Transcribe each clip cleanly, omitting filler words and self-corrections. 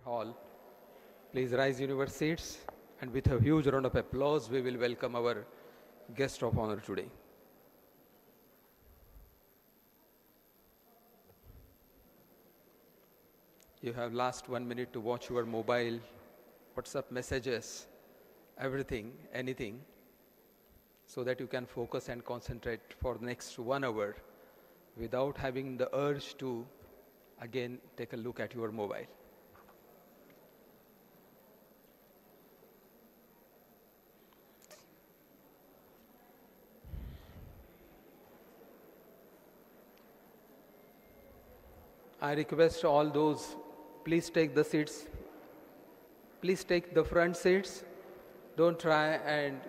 hall. Please rise in your seats, and with a huge round of applause, we will welcome our guest of honor today. You have last 1 minute to watch your mobile, WhatsApp messages, everything, anything, so that you can focus and concentrate for the next 1 hour without having the urge to again take a look at your mobile. I request all those, please take the seats. Please take the front seats. Don't try and,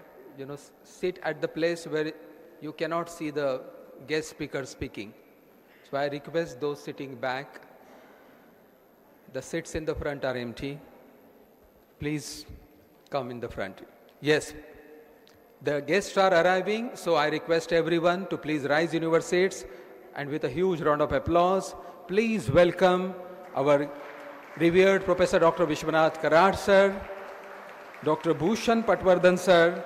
sit at the place where you cannot see the guest speaker speaking. So I request those sitting back. The seats in the front are empty. Please come in the front. Yes, the guests are arriving, so I request everyone to please rise in your seats, and with a huge round of applause, please welcome our revered Professor Dr. Vishwanath Karad sir, Dr. Bhushan Patwardhan sir,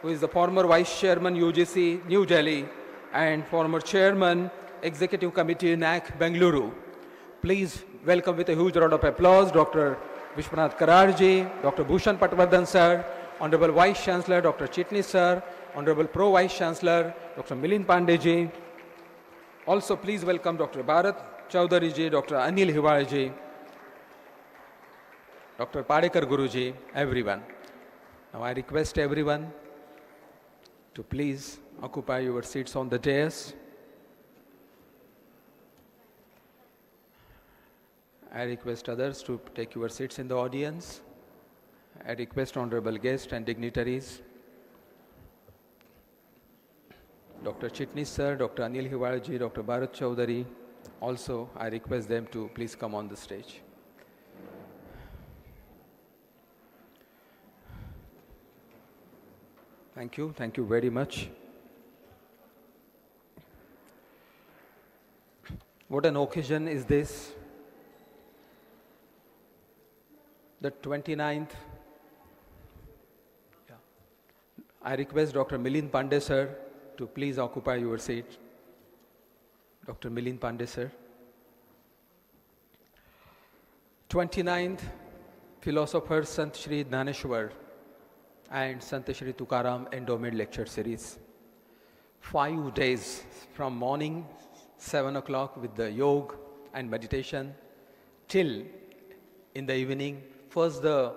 who is the former Vice Chairman UGC New Delhi and former Chairman Executive Committee NAC Bengaluru. Please welcome with a huge round of applause Dr. Vishwanath Karad ji, Dr. Bhushan Patwardhan sir, Honorable Vice Chancellor Dr. Chitnis sir, Honorable Pro Vice Chancellor Dr. Milind Pandey ji. Also please welcome Dr. Bharat Chaudhary ji, Dr. Anil Hiwale ji, Dr. Padekar Guruji, everyone. Now I request everyone to please occupy your seats on the dais. I request others to take your seats in the audience. I request honorable guests and dignitaries, Dr. Chitnis sir, Dr. Anil Hiwale ji, Dr. Bharat Chaudhary. Also, I request them to please come on the stage. Thank you very much. What an occasion is this? The 29th. I request Dr. Milind Pandey sir to please occupy your seat. Dr. Milind Pandey sir. 29th Philosopher Sant Shree Dnyaneshwara and Sant Shree Tukaram Endowment Lecture Series. 5 days from morning 7 o'clock with the yoga and meditation till in the evening, first the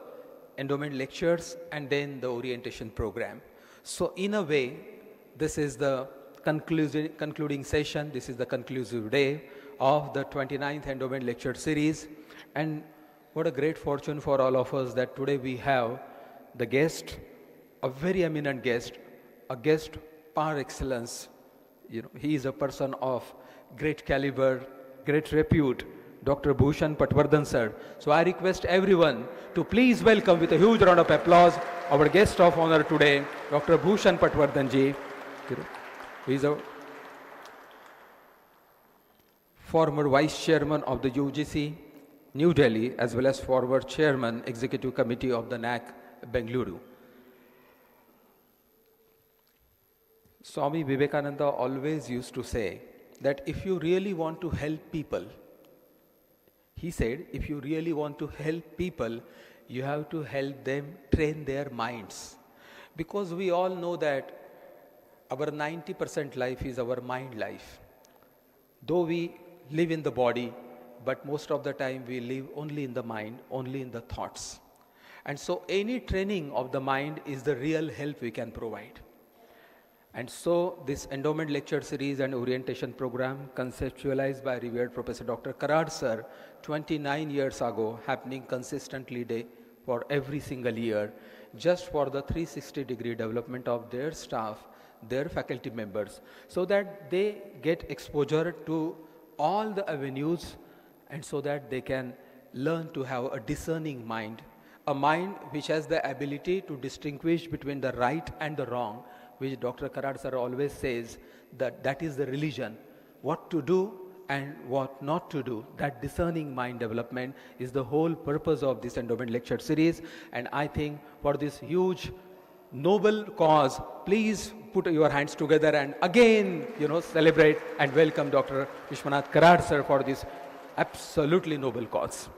endowment lectures and then the orientation program. So in a way, this is the concluding session, this is the conclusive day of the 29th Endowment Lecture Series. And what a great fortune for all of us that today we have the guest, a very eminent guest, a guest par excellence. He is a person of great caliber, great repute, Dr. Bhushan Patwardhan sir. So I request everyone to please welcome with a huge round of applause our guest of honor today, Dr. Bhushan Patwardhan ji. He is a former Vice Chairman of the UGC New Delhi as well as former Chairman Executive Committee of the NAC Bengaluru. Swami Vivekananda always used to say that if you really want to help people, he said, if you really want to help people, you have to help them train their minds. Because we all know that our 90% life is our mind life. Though we live in the body, but most of the time we live only in the mind, only in the thoughts. And so any training of the mind is the real help we can provide. And so this endowment lecture series and orientation program conceptualized by revered Professor Dr. Karad sir 29 years ago, happening consistently day for every single year, just for the 360-degree development of their staff, their faculty members, so that they get exposure to all the avenues and so that they can learn to have a discerning mind, a mind which has the ability to distinguish between the right and the wrong, which Dr. Karad sir always says that that is the religion, what to do and what not to do. That discerning mind development is the whole purpose of this endowment lecture series. And I think for this huge noble cause, please put your hands together and again, celebrate and welcome Dr. Vishwanath Karad sir for this absolutely noble cause.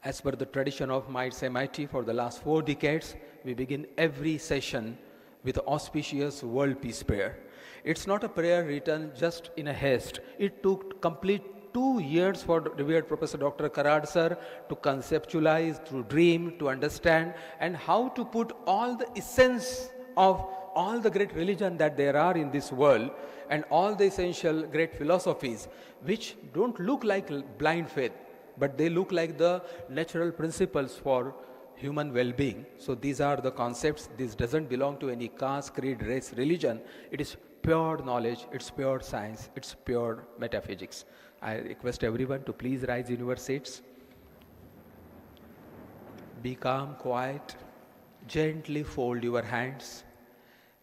As per the tradition of Mites MIT for the last 4 decades, we begin every session with the auspicious World Peace Prayer. It's not a prayer written just in a haste. It took complete 2 years for revered Professor Dr. Karad sir to conceptualize, to dream, to understand, and how to put all the essence of all the great religion that there are in this world and all the essential great philosophies, which don't look like blind faith, but they look like the natural principles for human well-being. So these are the concepts. This doesn't belong to any caste, creed, race, religion. It is pure knowledge, it's pure science, it's pure metaphysics. I request everyone to please rise in your seats. Be calm, quiet, gently fold your hands.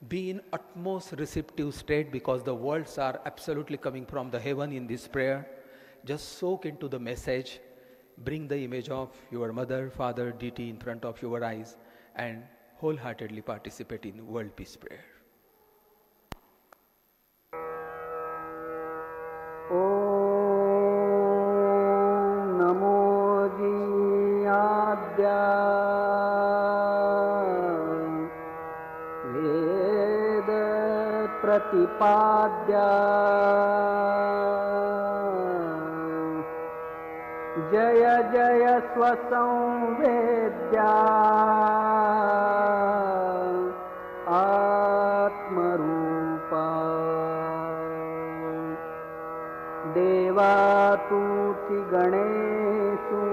Be in utmost receptive state because the words are absolutely coming from the heaven in this prayer. Just soak into the message. Bring the image of your mother, father, deity in front of your eyes and wholeheartedly participate in World Peace Prayer. Om Namo Jiyadya Veda Pratipadya Jaya Jaya Swasamvedya Atmarupa Devatuti Ganeshu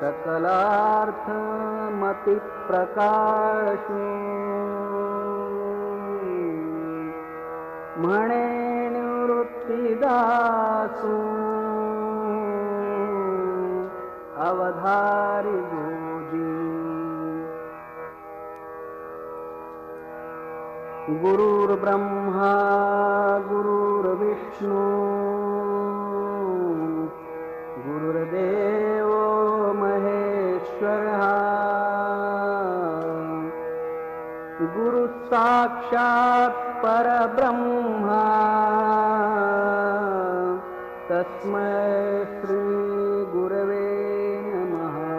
Sakalartha Mati Prakashu Mane Nivrittidasu Avadhari Goji Gurur Brahma Gurur Vishnu Gurur Devo Maheshwara Guru Sakshat Parabrahma Tasmai Shri Gurave Namaha.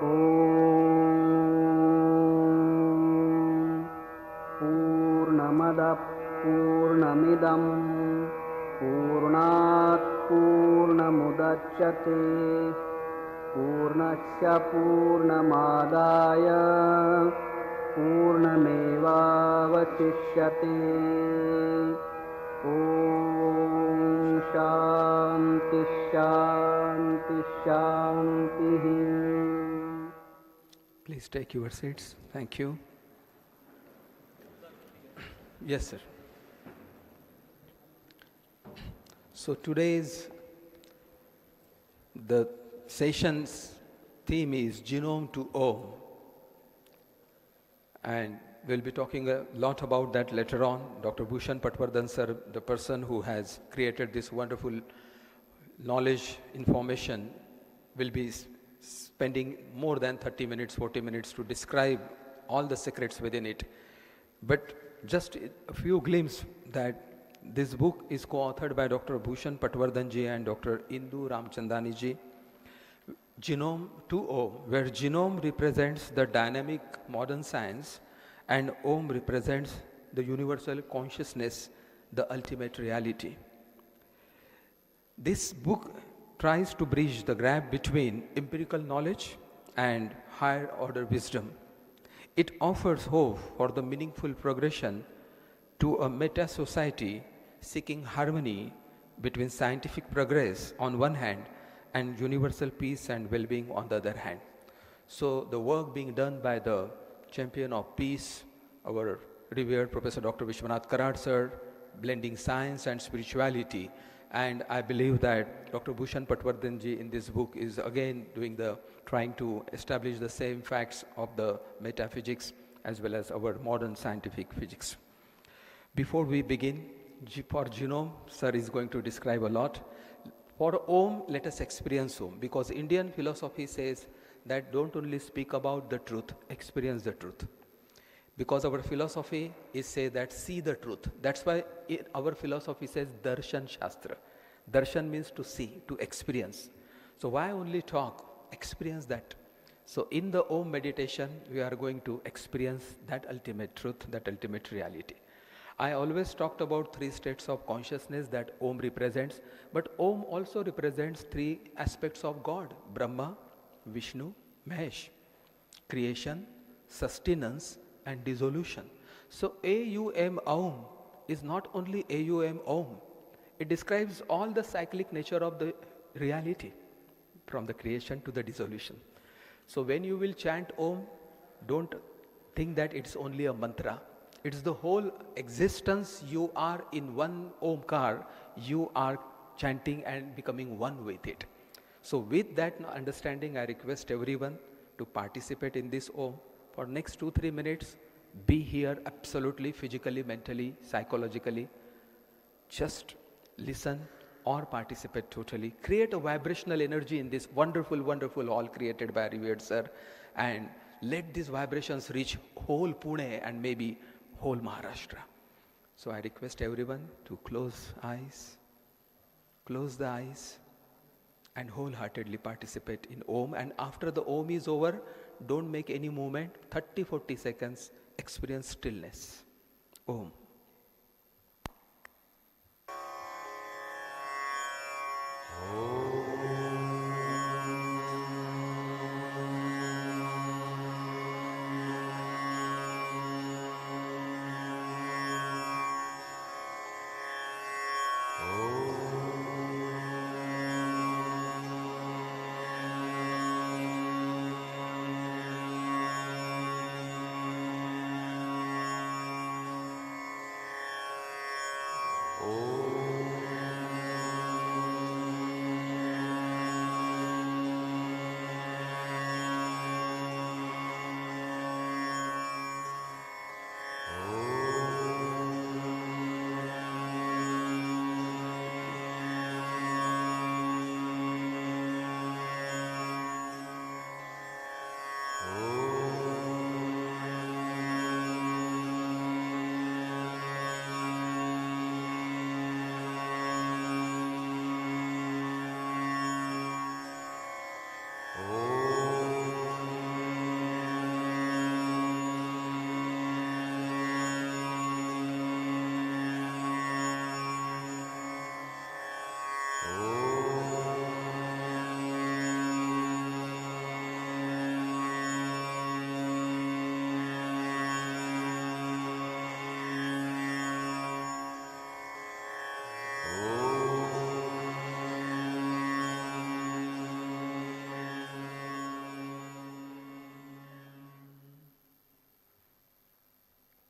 Om Purnamada Purnamidam Purnat Purnamudachyate Purnasya Purnamadaya Purnamevavasishyate. Om Shanti Shanti Shanti. Please take your seats. Thank you. Yes, sir. So today's the session's theme is Genome to Om. And we'll be talking a lot about that later on. Dr. Bhushan Patwardhan sir, the person who has created this wonderful knowledge, information, will be spending more than 30 minutes, 40 minutes to describe all the secrets within it. But just a few glimpses that this book is co-authored by Dr. Bhushan Patwardhan ji and Dr. Indu Ramchandani ji. Genome to Om, where genome represents the dynamic modern science and Om represents the universal consciousness, the ultimate reality. This book tries to bridge the gap between empirical knowledge and higher order wisdom. It offers hope for the meaningful progression to a meta-society seeking harmony between scientific progress on one hand and universal peace and well-being on the other hand. So the work being done by the champion of peace, our revered Professor Dr. Vishwanath Karad sir, blending science and spirituality, And I believe that Dr. Bhushan Patwardhanji in this book is again trying to establish the same facts of the metaphysics as well as our modern scientific physics. Before we begin, for genome, sir is going to describe a lot. For Om, let us experience Om, because Indian philosophy says that don't only speak about the truth, experience the truth. Because our philosophy is say that see the truth. That's why our philosophy says Darshan Shastra. Darshan means to see, to experience. So why only talk? Experience that. So in the Om meditation, we are going to experience that ultimate truth, that ultimate reality. I always talked about 3 states of consciousness that Om represents, but Om also represents 3 aspects of God: Brahma, Vishnu, Mahesh. Creation, sustenance, and dissolution. So AUM Om is not only AUM Om. It describes all the cyclic nature of the reality, from the creation to the dissolution. So when you will chant Om, don't think that it's only a mantra. It's the whole existence. You are in one Omkar, you are chanting and becoming one with it. So with that understanding, I request everyone to participate in this Om. For next 2-3 minutes, be here absolutely, physically, mentally, psychologically. Just listen or participate totally. Create a vibrational energy in this wonderful, wonderful hall created by revered sir, and let these vibrations reach whole Pune and maybe whole Maharashtra. So I request everyone to close the eyes, and wholeheartedly participate in Om. And after the Om is over, don't make any movement. 30-40 seconds, experience stillness. Om.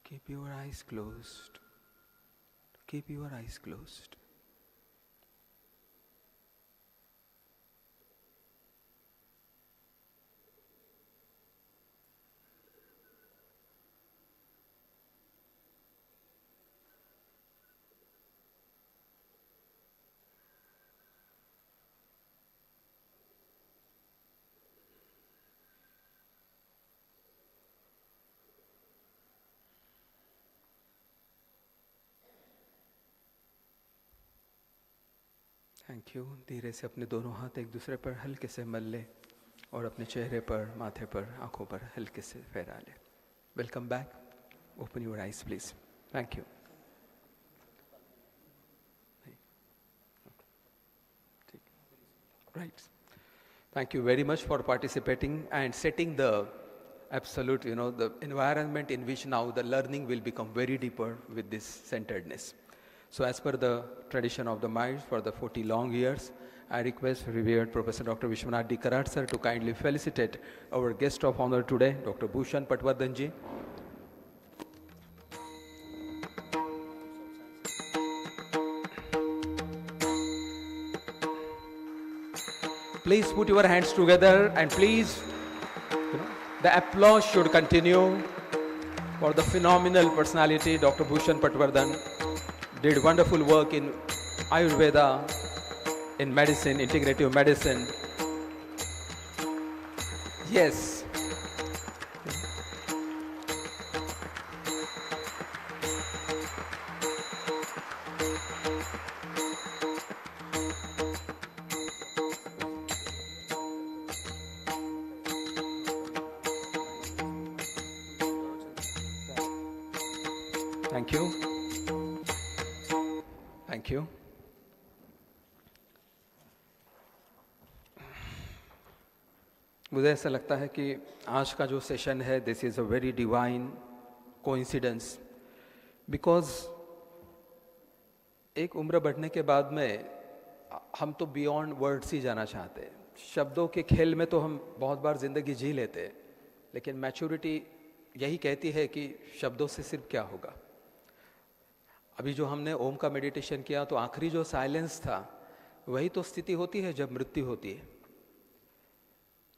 Keep your eyes closed. Keep your eyes closed. Thank you. धीरे से अपने दोनों हाथ एक दूसरे पर हल्के से मल ले और अपने चेहरे पर, माथे पर, आंखों पर हल्के से फहरा ले. Welcome back. Open your eyes please. Thank you. Right. Thank you very much for participating and setting the absolute, the environment in which now the learning will become very deeper with this centeredness. So as per the tradition of the minds for the 40 long years, I request revered Professor Dr. Vishwanath D. Karat sir to kindly felicitate our guest of honor today, Dr. Bhushan Patwardhanji. Please put your hands together and please, the applause should continue for the phenomenal personality, Dr. Bhushan Patwardhan. Did wonderful work in Ayurveda, in medicine, integrative medicine. Yes. Thank you. Thank you. मुझे ऐसा लगता है कि आज का जो session है, this is a very divine coincidence, because एक उम्र बढ़ने के बाद में हम तो बियॉन्ड वर्ड्स ही जाना चाहते हैं. शब्दों के खेल में तो हम बहुत बार जिंदगी जी लेते हैं, लेकिन मैच्योरिटी यही कहती है कि शब्दों से सिर्फ क्या होगा. अभी जो हमने ओम का मेडिटेशन किया, तो आखिरी जो साइलेंस था, वही तो स्थिति होती है जब मृत्यु होती है.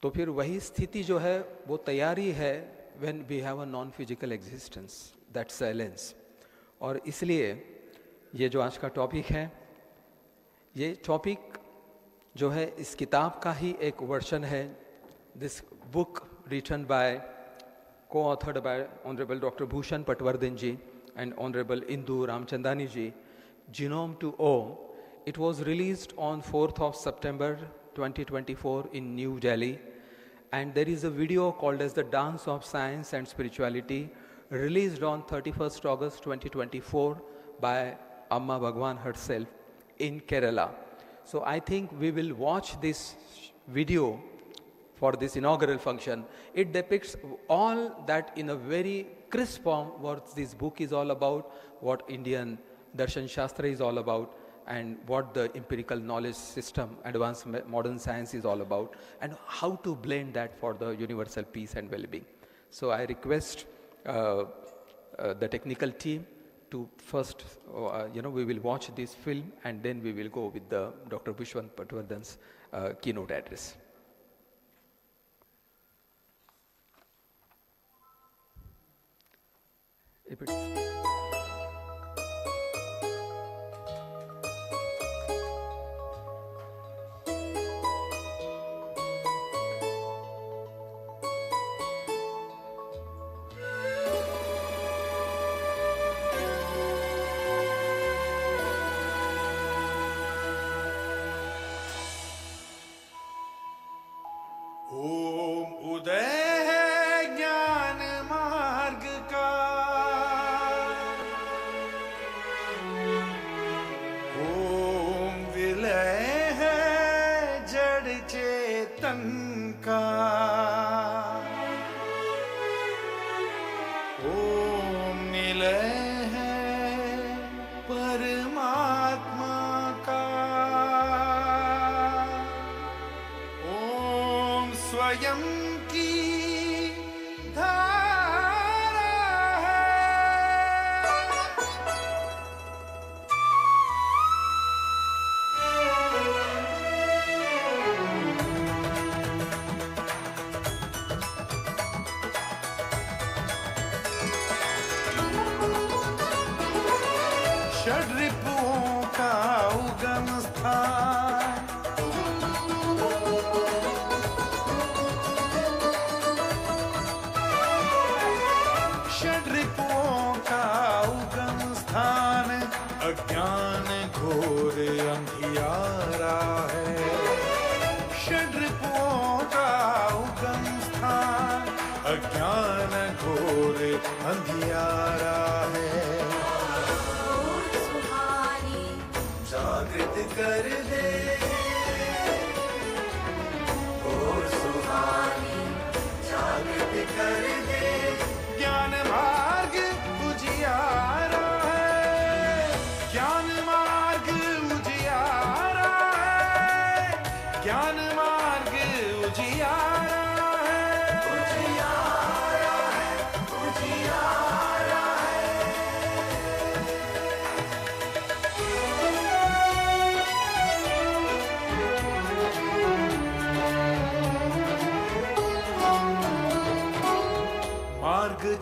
तो फिर वही स्थिति जो है वो तैयारी है when we have a non physical existence, that silence. और इसलिए ये जो आज का टॉपिक है, ये टॉपिक जो है इस किताब का ही एक वर्शन है. This book written by, co-authored by Honorable Dr. Bhushan Patwardhan ji and Honorable Indu Ramchandani ji, Genome to O. It was released on 4th of September 2024 in New Delhi, and there is a video called as The Dance of Science and Spirituality, released on 31st August 2024 by Amma Bhagwan herself in Kerala. So I think we will watch this video for this inaugural function. It depicts all that in a very crisp form, what this book is all about, what Indian Darshan Shastra is all about, and what the empirical knowledge system, advanced modern science is all about, and how to blend that for the universal peace and well-being. So I request the technical team to first, we will watch this film, and then we will go with the Dr. Bhushan Patwardhan's keynote address. If it's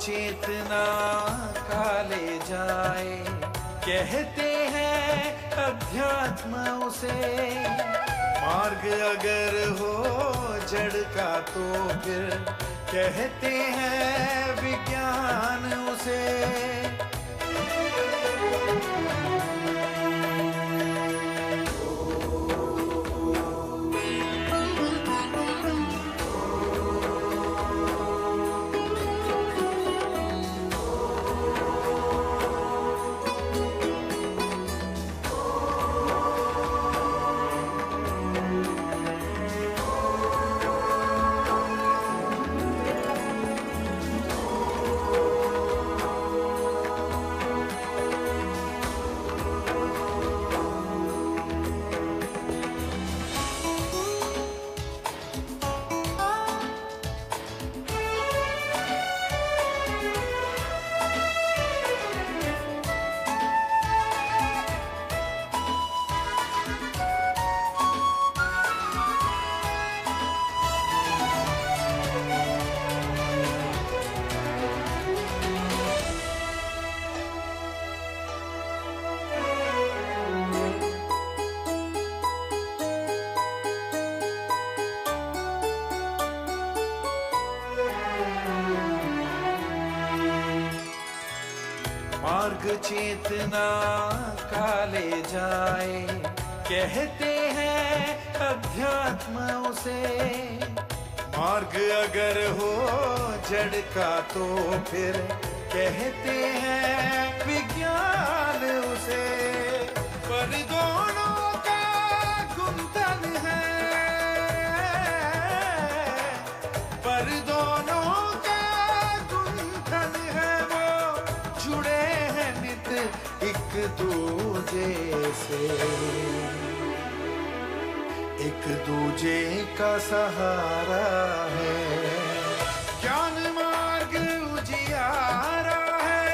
चेतना का ले जाए, कहते हैं अध्यात्म उसे। मार्ग अगर हो जड़ का तो फिर कहते हैं विज्ञान उसे। मार्ग चेतना का ले जाए, कहते हैं अध्यात्म उसे। मार्ग अगर हो जड़ का तो फिर कहते हैं विज्ञान उसे। पर दोनों का गुंथन है, पर दोनों का गुंथन है, वो जुड़े हैं नित एक दूजे से। एक दूजे का सहारा है, ज्ञान मार्ग उजियारा है,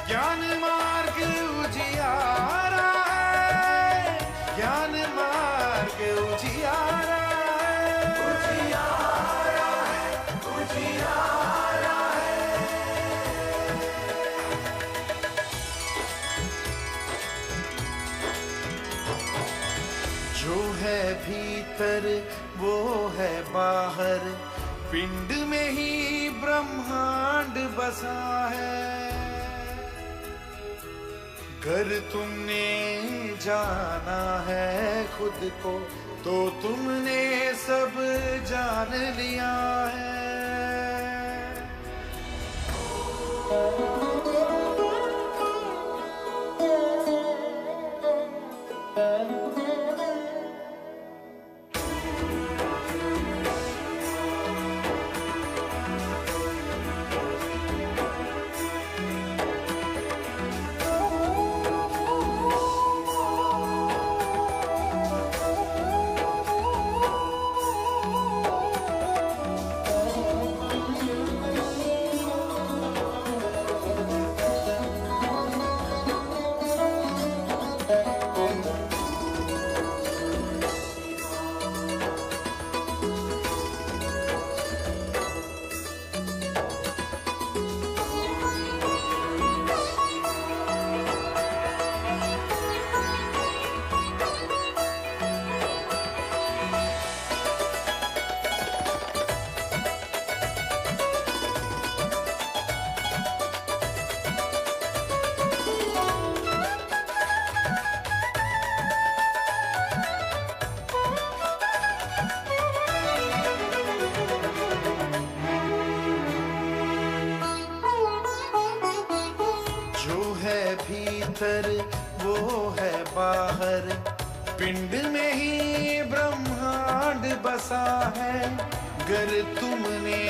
ज्ञान मार्ग उजियारा है, ज्ञान मार्ग उजियारा है, उजियारा है, उजियारा है। जो है भीतर वो है बाहर, पिंड में ही ब्रह्मांड बसा है। घर तुमने जाना है खुद को, तो तुमने सब जान लिया है। भीतर वो है बाहर, पिंड में ही ब्रह्मांड बसा है। गर तुमने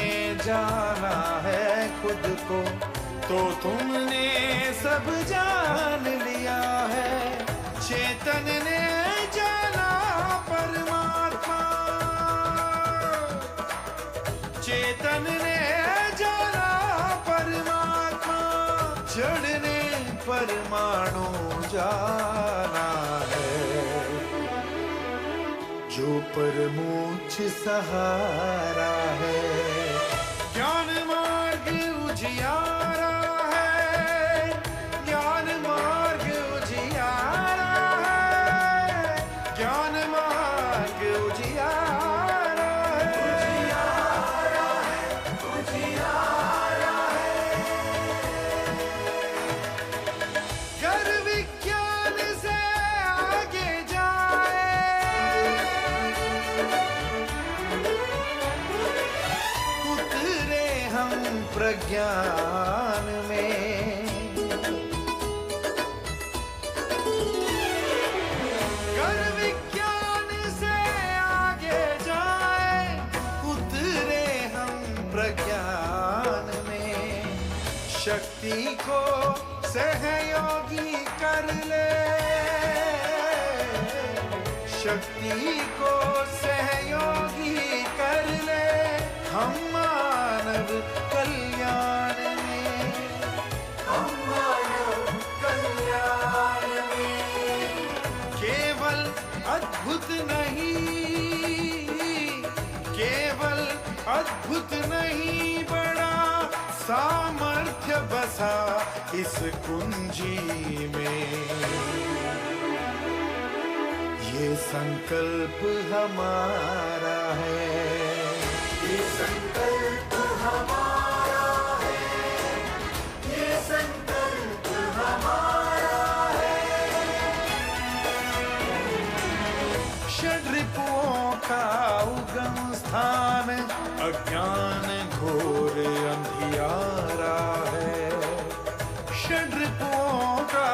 जाना है खुद को, तो तुमने सब जान लिया है। चेतन ने जाना परमात्मा, चेतन ने जाना परमात्मा, जड़ ने परमाणु जाना है। जो परमोच्च सहारा है, ज्ञान मार्ग उजियारा है, ज्ञान मार्ग उजियारा है, ज्ञान मार्ग उजियारा है, उजियारा है। गर विज्ञान से आगे जाए, उतरे हम प्रज्ञान में। गर विज्ञान से आगे जाए, उतरे हम प्रज्ञान में। शक्ति को सहयोगी कर ले, शक्ति को सहयोगी कर ले, हम मानव कल्याण में, हम मानव कल्याण में। केवल अद्भुत नहीं, केवल अद्भुत नहीं, बड़ा सामर्थ्य बसा इस कुंजी में। ये संकल्प हमारा है, ये संकल्प हमारा है, ये संकल्प हमारा है। षड्रिपुओं का उगम स्थान अज्ञान घोर अंधियारा है। षड्रिपुओं का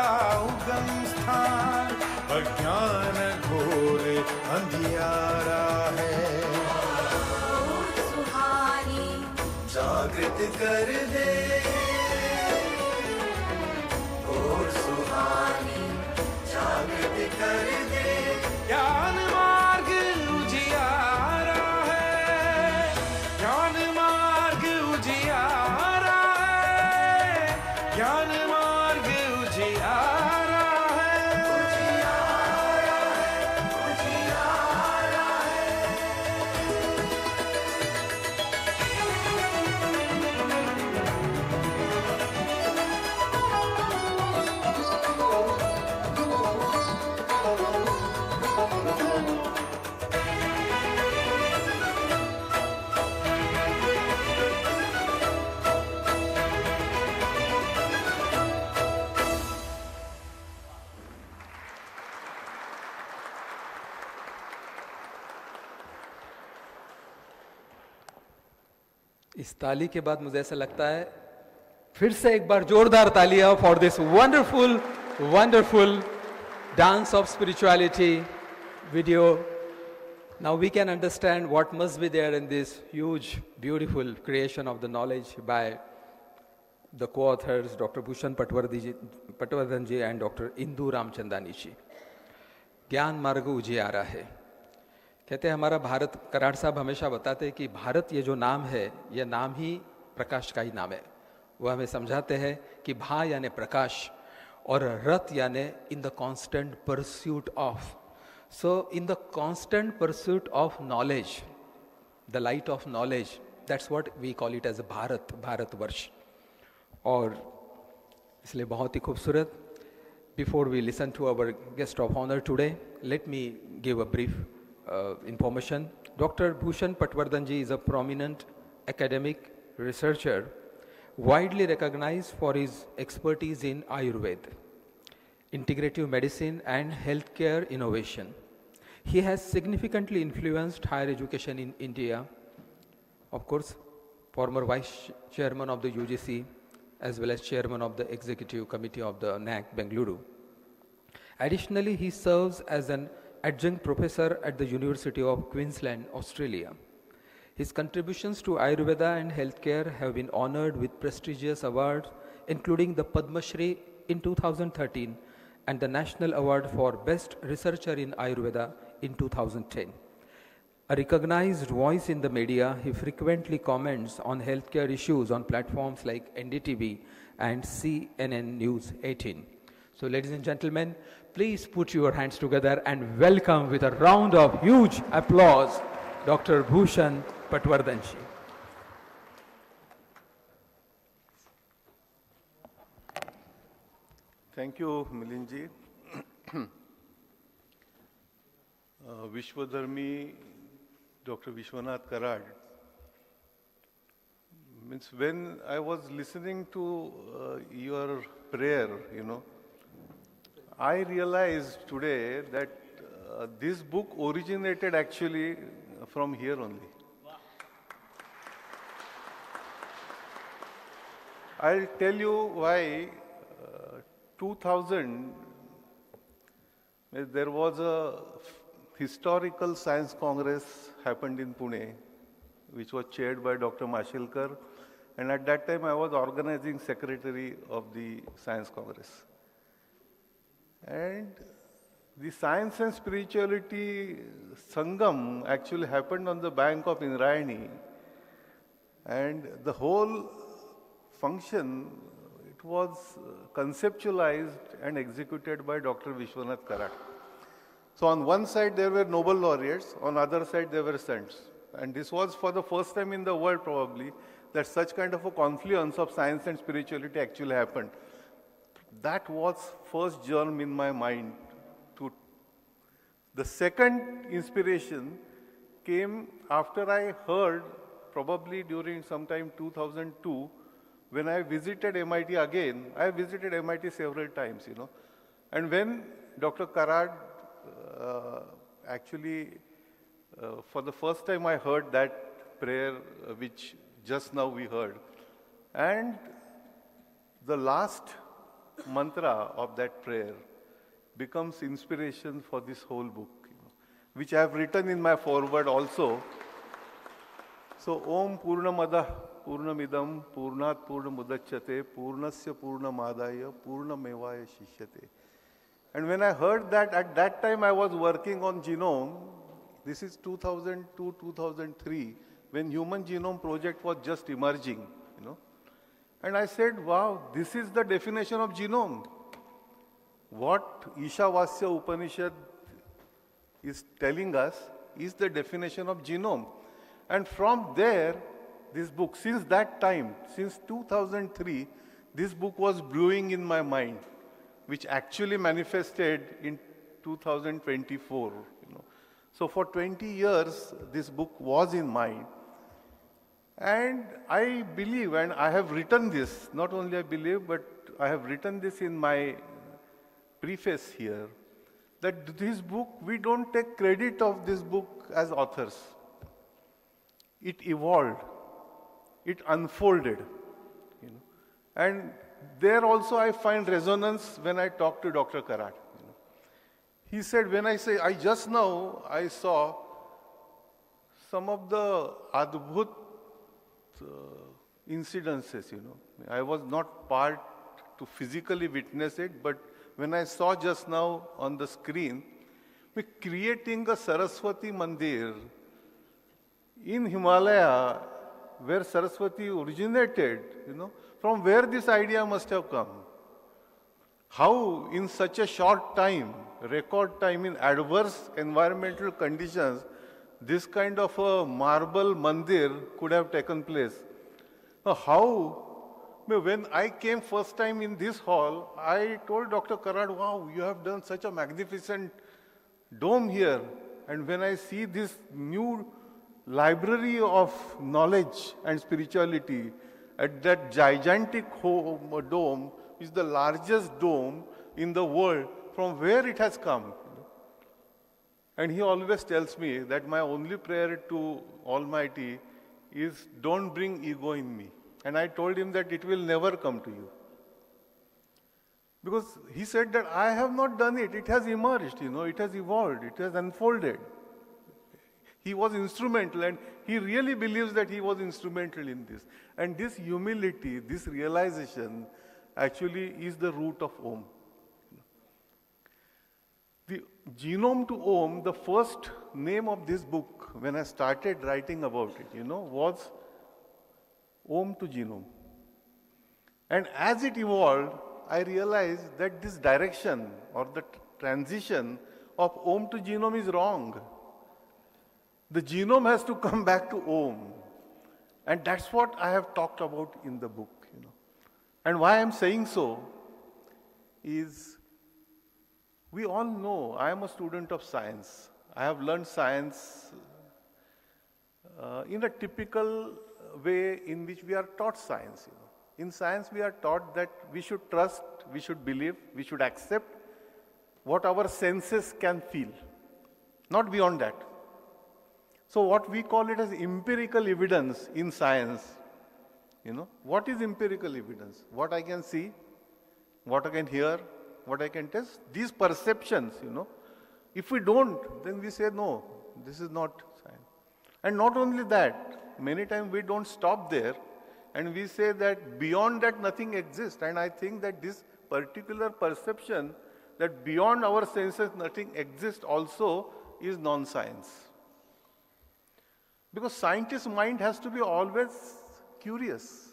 उगम स्थान अज्ञान घोर अंधियारा है। सुहानी जागृत कर दे, और सुहानी जागृत कर दे। ज्ञान मार्ग उजियारा है, ज्ञान मार्ग उजियारा है, ज्ञान मार्ग उजियारा है, उजियारा है, उजियारा है। इस ताली के बाद मुझे ऐसा लगता है फिर से एक बार जोरदार तालियां for this wonderful wonderful dance of spirituality video. Now we can understand what must be there in this huge, beautiful creation of the knowledge by the co-authors, Dr. Bhushan Patwardhan ji and Dr. Indu Ramchandani ji. ज्ञान मार्ग उजियारा है। कहते हैं हमारा भारत, कराड़ साहब हमेशा बताते हैं कि भारत ये जो नाम है, ये नाम ही प्रकाश का ही नाम है। वो हमें समझाते हैं कि भा यानी प्रकाश और रथ यानी in the constant pursuit of. So in the constant pursuit of knowledge, the light of knowledge, that's what we call it as Bharat, Bharatvarsh. और इसलिए बहुत ही खूबसूरत। Before we listen to our guest of honor today, let me give a brief information. Dr. Bhushan Patwardhan ji is a prominent academic researcher, widely recognized for his expertise in Ayurveda, integrative medicine and healthcare innovation. He has significantly influenced higher education in India. Of course, former vice chairman of the UGC, as well as chairman of the executive committee of the NAC Bengaluru. Additionally, he serves as an adjunct professor at the University of Queensland, Australia. His contributions to Ayurveda and healthcare have been honored with prestigious awards, including the Padma Shri in 2013 and the National Award for Best Researcher in Ayurveda in 2010. A recognized voice in the media, he frequently comments on healthcare issues on platforms like NDTV and CNN News 18. So ladies and gentlemen, please put your hands together and welcome with a round of huge applause, Dr. Bhushan Patwardhan ji. Thank you, Milinji. Vishwadharmi, Dr. Vishwanath Karad. Means when I was listening to your prayer, I realized today that this book originated actually from here only. I'll tell you why. 2000, there was a historical science congress happened in Pune, which was chaired by Dr. Mashilkar, and at that time I was organizing secretary of the science congress. And the science and spirituality Sangam actually happened on the bank of Indrayani, and the whole function, it was conceptualized and executed by Dr. Vishwanath Karad. So on one side there were Nobel laureates, on the other side there were saints. And this was for the first time in the world probably that such kind of a confluence of science and spirituality actually happened. That was first germ in my mind. The second inspiration came after I heard, probably during sometime 2002, when I visited MIT again. I visited MIT several times, And when Dr. Karad for the first time I heard that prayer which just now we heard. And the last mantra of that prayer becomes inspiration for this whole book, which I have written in my foreword also. So, Om Purnamada Purnamidam Purnat Purnamudachyate Purnasya Purnamadaya Purnamevaya Shishyate. And when I heard that, at that time I was working on genome. This is 2002, 2003, when Human Genome Project was just emerging, And I said, wow, this is the definition of genome. What Ishavasya Upanishad is telling us is the definition of genome. And from there, this book, since that time, since 2003, this book was brewing in my mind, which actually manifested in 2024. So for 20 years, this book was in mind. And I believe, and I have written this, not only I believe, but I have written this in my preface here, that this book, we don't take credit of this book as authors. It evolved. It unfolded. And there also I find resonance when I talk to Dr. Karad. He said, when I say, I just now, I saw some of the Adbhut incidences, I was not part to physically witness it, but when I saw just now on the screen, we're creating a Saraswati Mandir in Himalaya, where Saraswati originated, from where this idea must have come. How in such a short time, record time in adverse environmental conditions, this kind of a marble mandir could have taken place. Now how, when I came first time in this hall, I told Dr. Karad, wow, you have done such a magnificent dome here. And when I see this new library of knowledge and spirituality at that gigantic dome, is the largest dome in the world, from where it has come. And he always tells me that my only prayer to Almighty is, don't bring ego in me. And I told him that it will never come to you. Because he said that I have not done it. It has emerged, it has evolved, it has unfolded. He was instrumental, and he really believes that he was instrumental in this. And this humility, this realization, actually is the root of Om. The Genome to Om, the first name of this book, when I started writing about it, was Om to Genome. And as it evolved, I realized that this direction or the transition of Om to Genome is wrong. The genome has to come back to Om. And that's what I have talked about in the book. And why I'm saying so is, we all know, I am a student of science. I have learned science in a typical way in which we are taught science. In science, we are taught that we should trust, we should believe, we should accept what our senses can feel, not beyond that. So what we call it as empirical evidence in science, what is empirical evidence? What I can see, what I can hear, what I can test, these perceptions, if we don't, then we say, no, this is not science. And not only that, many times we don't stop there, and we say that beyond that nothing exists. And I think that this particular perception that beyond our senses nothing exists also is non-science. Because scientist's mind has to be always curious.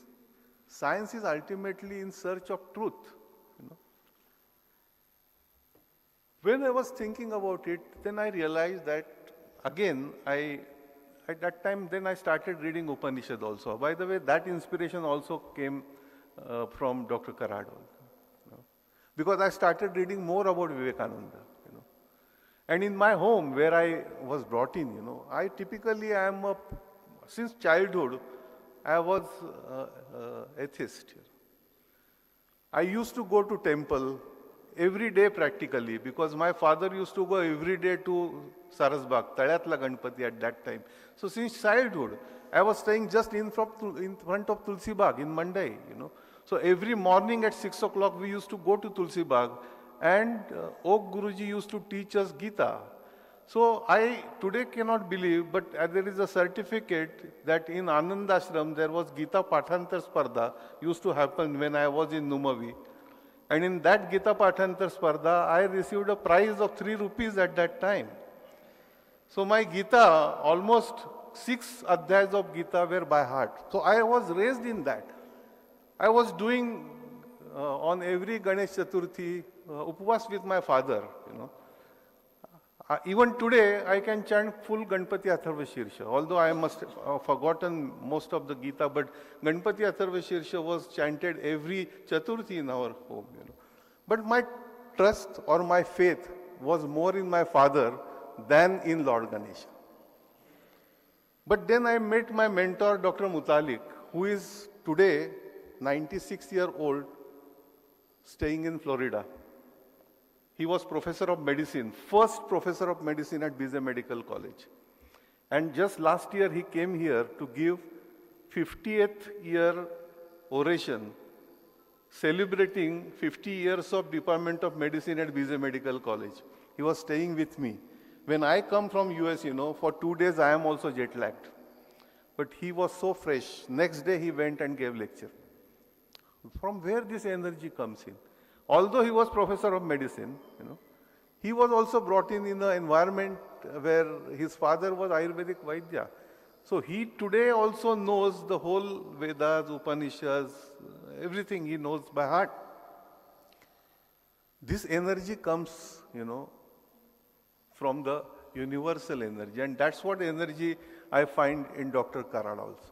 Science is ultimately in search of truth. When I was thinking about it, then I realized that, again, at that time, then I started reading Upanishad also. By the way, that inspiration also came from Dr. Karad. Because I started reading more about Vivekananda. And in my home, where I was brought in, I typically am since childhood, I was atheist. I used to go to temple every day practically, because my father used to go every day to Sarasbag, Talyatla Ganpati at that time. So since childhood, I was staying just in front of Tulsi Bagh in Mandai, So every morning at 6 o'clock, we used to go to Tulsi Bagh, and Oak Guruji used to teach us Gita. So I today cannot believe, but there is a certificate that in Anand Ashram there was Gita Pathantar Spardha used to happen when I was in Numavi. And in that Gita Pathantar Spardha, I received a prize of 3 rupees at that time. So my Gita, almost 6 adhyayas of Gita were by heart. So I was raised in that. I was doing on every Ganesh Chaturthi upvas with my father, Even today, I can chant full Ganpati Atharva Shirsha, although I must have forgotten most of the Gita, but Ganpati Atharva Shirsha was chanted every Chaturthi in our home. But my trust or my faith was more in my father than in Lord Ganesha. But then I met my mentor, Dr. Mutalik, who is today 96-year-old, staying in Florida. He was professor of medicine, first professor of medicine at BZ Medical College. And just last year, he came here to give 50th year oration, celebrating 50 years of Department of Medicine at BZ Medical College. He was staying with me. When I come from US, for 2 days, I am also jet lagged. But he was so fresh. Next day, he went and gave lecture. From where this energy comes in? Although he was professor of medicine, he was also brought in an environment where his father was Ayurvedic Vaidya. So he today also knows the whole Vedas, Upanishads, everything he knows by heart. This energy comes, from the universal energy, and that's what energy I find in Dr. Karad also.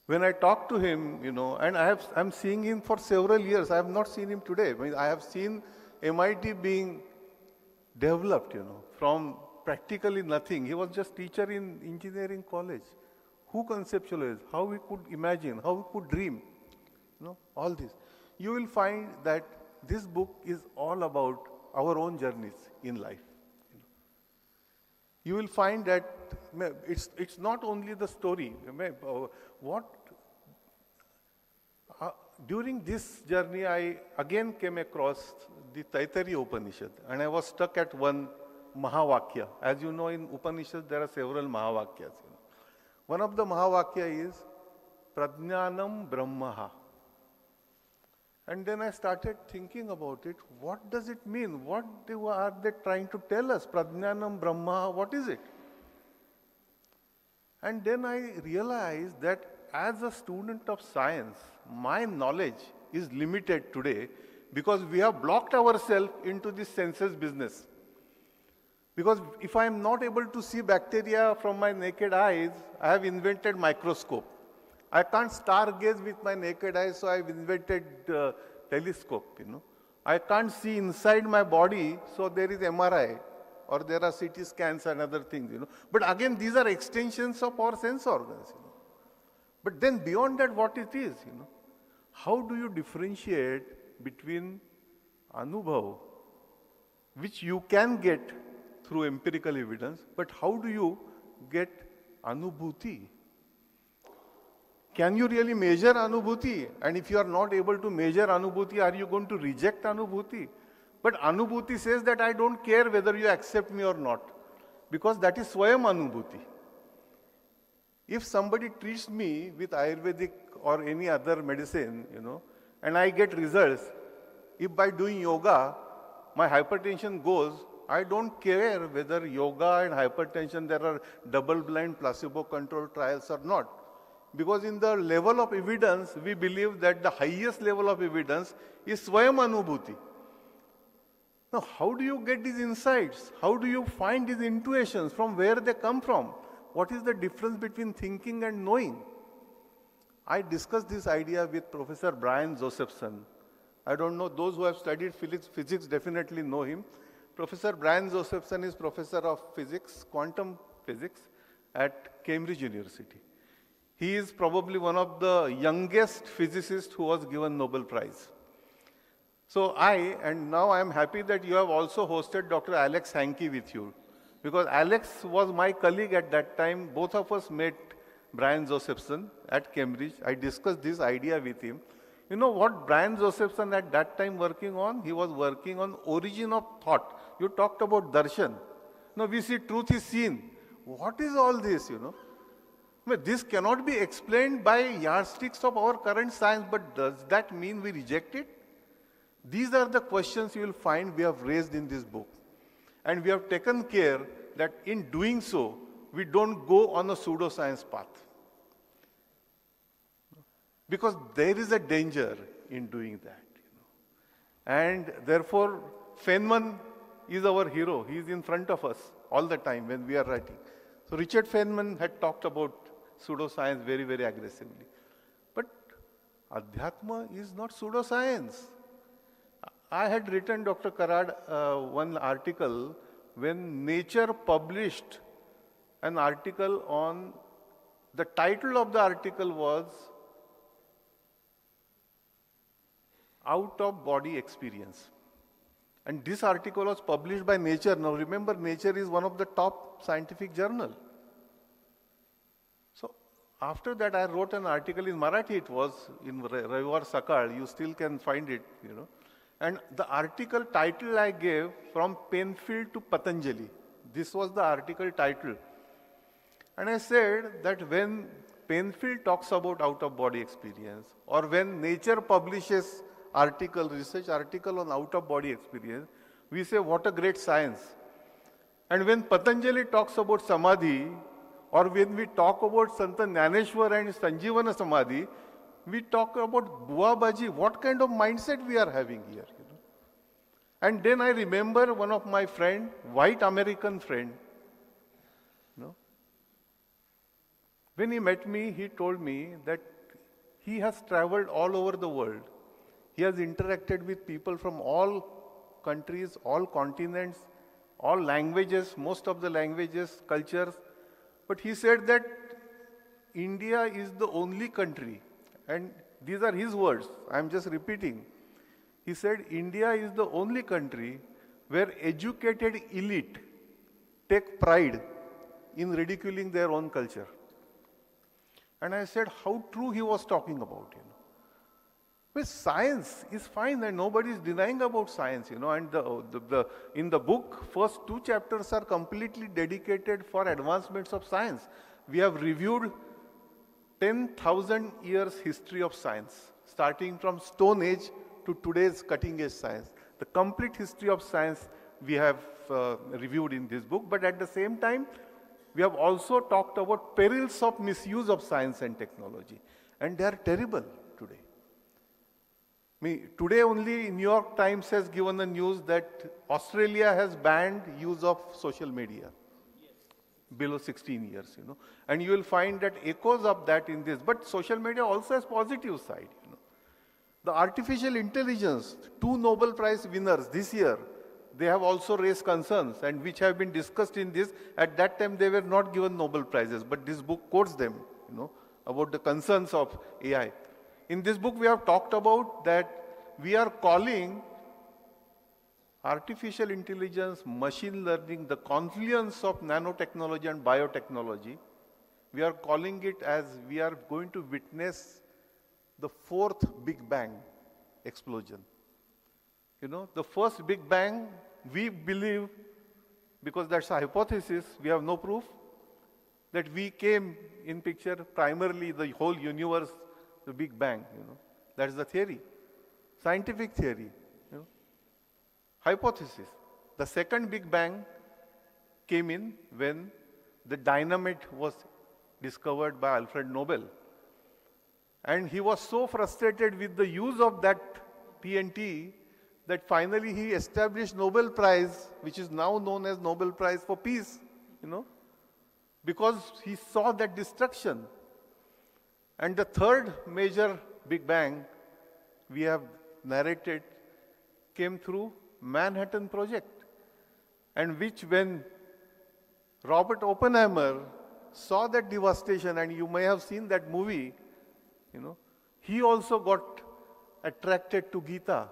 When I talk to him, and I'm seeing him for several years. I have not seen him today. I have seen MIT being developed, from practically nothing. He was just teacher in engineering college. Who conceptualized? How we could imagine? How we could dream? All this. You will find that this book is all about our own journeys in life. You will find that it's not only the story. During this journey, I again came across the Taittiriya Upanishad, and I was stuck at one Mahavakya. As you know, in Upanishad, there are several Mahavakyas. One of the Mahavakya is Prajnanam Brahmaha. And then I started thinking about it. What does it mean? What are they trying to tell us? Prajnanam Brahma, what is it? And then I realized that as a student of science, my knowledge is limited today because we have blocked ourselves into this senses business. Because if I am not able to see bacteria from my naked eyes, I have invented microscope. I can't stargaze with my naked eyes, so I've invented telescope, I can't see inside my body, so there is MRI or there are CT scans and other things, But again, these are extensions of our sense organs, But then beyond that, what it is, How do you differentiate between anubhav, which you can get through empirical evidence, but how do you get anubhuti? Can you really measure anubhuti? And if you are not able to measure anubhuti, are you going to reject anubhuti? But anubhuti says that I don't care whether you accept me or not, because that is swayam anubhuti. If somebody treats me with Ayurvedic or any other medicine, and I get results, if by doing yoga my hypertension goes, I don't care whether yoga and hypertension, there are double-blind placebo-controlled trials or not. Because in the level of evidence, we believe that the highest level of evidence is swayam anubhuti. Now, how do you get these insights? How do you find these intuitions? From where they come from? What is the difference between thinking and knowing? I discussed this idea with Professor Brian Josephson. I don't know, those who have studied physics definitely know him. Professor Brian Josephson is professor of physics, quantum physics at Cambridge University. He is probably one of the youngest physicists who was given Nobel Prize. So and now I am happy that you have also hosted Dr. Alex Hankey with you. Because Alex was my colleague at that time. Both of us met Brian Josephson at Cambridge. I discussed this idea with him. You know what Brian Josephson at that time working on? He was working on origin of thought. You talked about darshan. Now we see truth is seen. What is all this, This cannot be explained by yardsticks of our current science, but does that mean we reject it? These are the questions you will find we have raised in this book. And we have taken care that in doing so, we don't go on a pseudoscience path. Because there is a danger in doing that. And therefore, Feynman is our hero. He is in front of us all the time when we are writing. So Richard Feynman had talked about pseudoscience very, very aggressively. But Adhyatma is not pseudoscience. I had written, Dr. Karad, one article when Nature published an article on, the title of the article was Out of Body Experience. And this article was published by Nature. Now remember, Nature is one of the top scientific journals. So after that, I wrote an article in Marathi, it was in Ravivar Sakal, you still can find it, And the article title I gave, From Penfield to Patanjali. This was the article title. And I said that when Penfield talks about out-of-body experience, or when Nature publishes research article on out-of-body experience, we say, what a great science. And when Patanjali talks about Samadhi, or when we talk about Sant Dnyaneshwara and Sanjivana Samadhi, we talk about Bua Baji, what kind of mindset we are having here. And then I remember one of my friend, white American friend, when he met me, he told me that he has traveled all over the world. He has interacted with people from all countries, all continents, all languages, most of the languages, cultures. But he said that India is the only country, and these are his words, I am just repeating. He said, India is the only country where educated elite take pride in ridiculing their own culture. And I said, how true he was talking about, Well, science is fine and nobody is denying about science, and in the book, first 2 chapters are completely dedicated for advancements of science. We have reviewed 10,000 years history of science, starting from Stone Age to today's cutting-edge science. The complete history of science we have reviewed in this book, but at the same time, we have also talked about perils of misuse of science and technology, and they are terrible today. Today only New York Times has given the news that Australia has banned use of social media below 16 years, And you will find that echoes of that in this. But social media also has positive side, The artificial intelligence, 2 Nobel Prize winners this year, they have also raised concerns and which have been discussed in this. At that time, they were not given Nobel Prizes, but this book quotes them, about the concerns of AI. In this book, we have talked about that we are calling artificial intelligence, machine learning, the confluence of nanotechnology and biotechnology. We are calling it as we are going to witness the 4th Big Bang explosion. The first Big Bang, we believe, because that's a hypothesis, we have no proof, that we came in picture primarily the whole universe, the Big Bang. That's the theory, scientific theory, hypothesis. The second Big Bang came in when the dynamite was discovered by Alfred Nobel. And he was so frustrated with the use of that TNT that finally he established Nobel Prize, which is now known as Nobel Prize for Peace, because he saw that destruction. And the third major Big Bang we have narrated came through Manhattan Project, and which when Robert Oppenheimer saw that devastation, and you may have seen that movie, he also got attracted to Gita,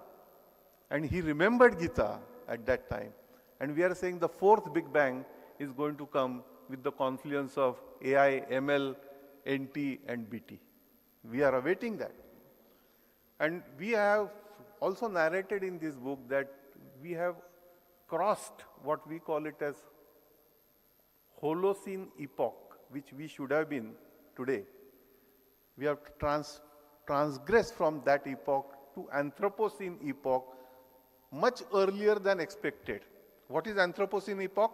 and he remembered Gita at that time. And we are saying the 4th Big Bang is going to come with the confluence of AI, ML, NT, and BT. We are awaiting that. And we have also narrated in this book that we have crossed what we call it as Holocene epoch, which we should have been today. We have transgressed from that epoch to Anthropocene epoch much earlier than expected. What is Anthropocene epoch?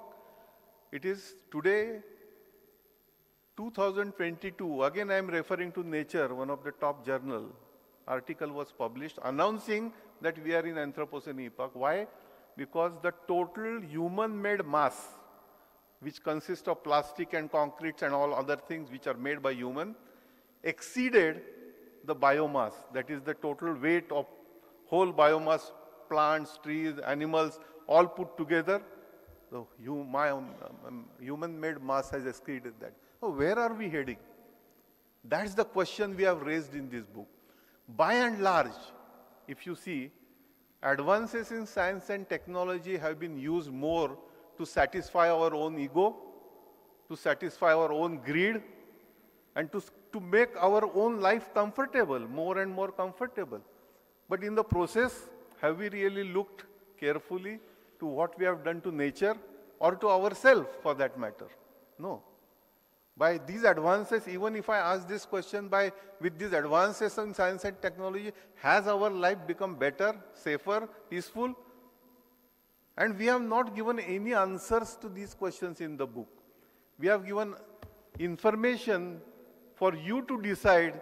It is today, 2022. Again, I am referring to Nature, one of the top journal. Article was published announcing that we are in Anthropocene epoch. Why? Because the total human-made mass, which consists of plastic and concrete and all other things which are made by human, exceeded the biomass. That is the total weight of whole biomass, plants, trees, animals, all put together. The human-made mass has exceeded that. So where are we heading? That's the question we have raised in this book. By and large, if you see, advances in science and technology have been used more to satisfy our own ego, to satisfy our own greed, and to make our own life comfortable, more and more comfortable. But in the process, have we really looked carefully to what we have done to nature or to ourselves for that matter? No. By these advances, even if I ask this question, with these advances in science and technology, has our life become better, safer, peaceful? And we have not given any answers to these questions in the book. We have given information for you to decide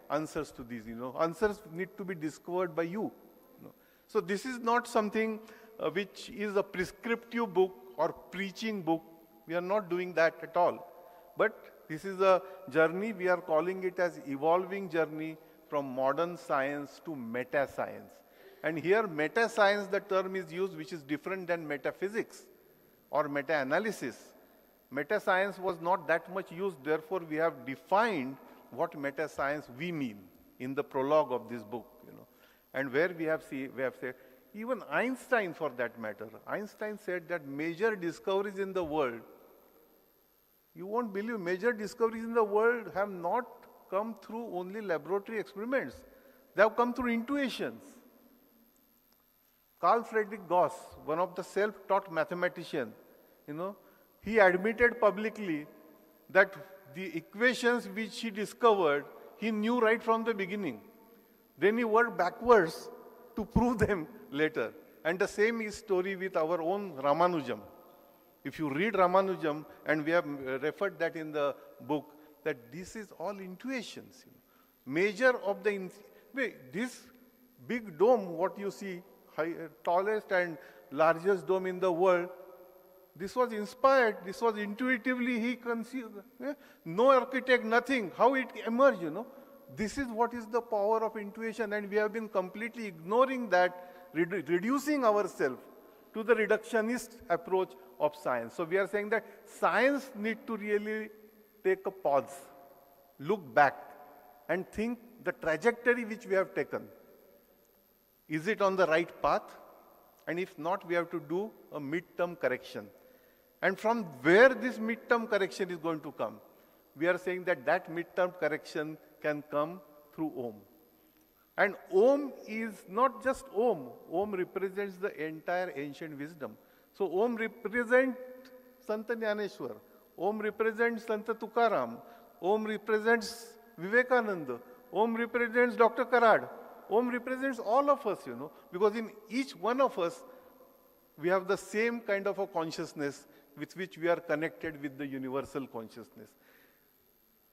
answers to these. Answers need to be discovered by you. So this is not something which is a prescriptive book or preaching book. We are not doing that at all. But this is a journey, we are calling it as evolving journey from modern science to meta-science. And here meta-science, the term is used, which is different than metaphysics or meta-analysis. Meta-science was not that much used, therefore we have defined what meta-science we mean in the prologue of this book. And where we have said, even Einstein for that matter, Einstein said that major discoveries in the world, you won't believe, major discoveries in the world have not come through only laboratory experiments. They have come through intuitions. Carl Friedrich Gauss, one of the self-taught mathematicians, he admitted publicly that the equations which he discovered, he knew right from the beginning. Then he worked backwards to prove them later. And the same is story with our own Ramanujam. If you read Ramanujam, and we have referred that in the book, that this is all intuitions. Major of this big dome, what you see, tallest and largest dome in the world, this was inspired, this was intuitively he conceived. No architect, nothing. How it emerged, this is what is the power of intuition, and we have been completely ignoring that, reducing ourselves to the reductionist approach of science. So we are saying that science needs to really take a pause, look back, and think the trajectory which we have taken. Is it on the right path? And if not, we have to do a mid-term correction. And from where this mid-term correction is going to come? We are saying that that mid-term correction can come through Om. And Om is not just Om. Om represents the entire ancient wisdom. So Om represents Sant Dnyaneshwara. Om represents Sant Tukaram. Om represents Vivekananda. Om represents Dr. Karad. Om represents all of us, because in each one of us, we have the same kind of a consciousness with which we are connected with the universal consciousness.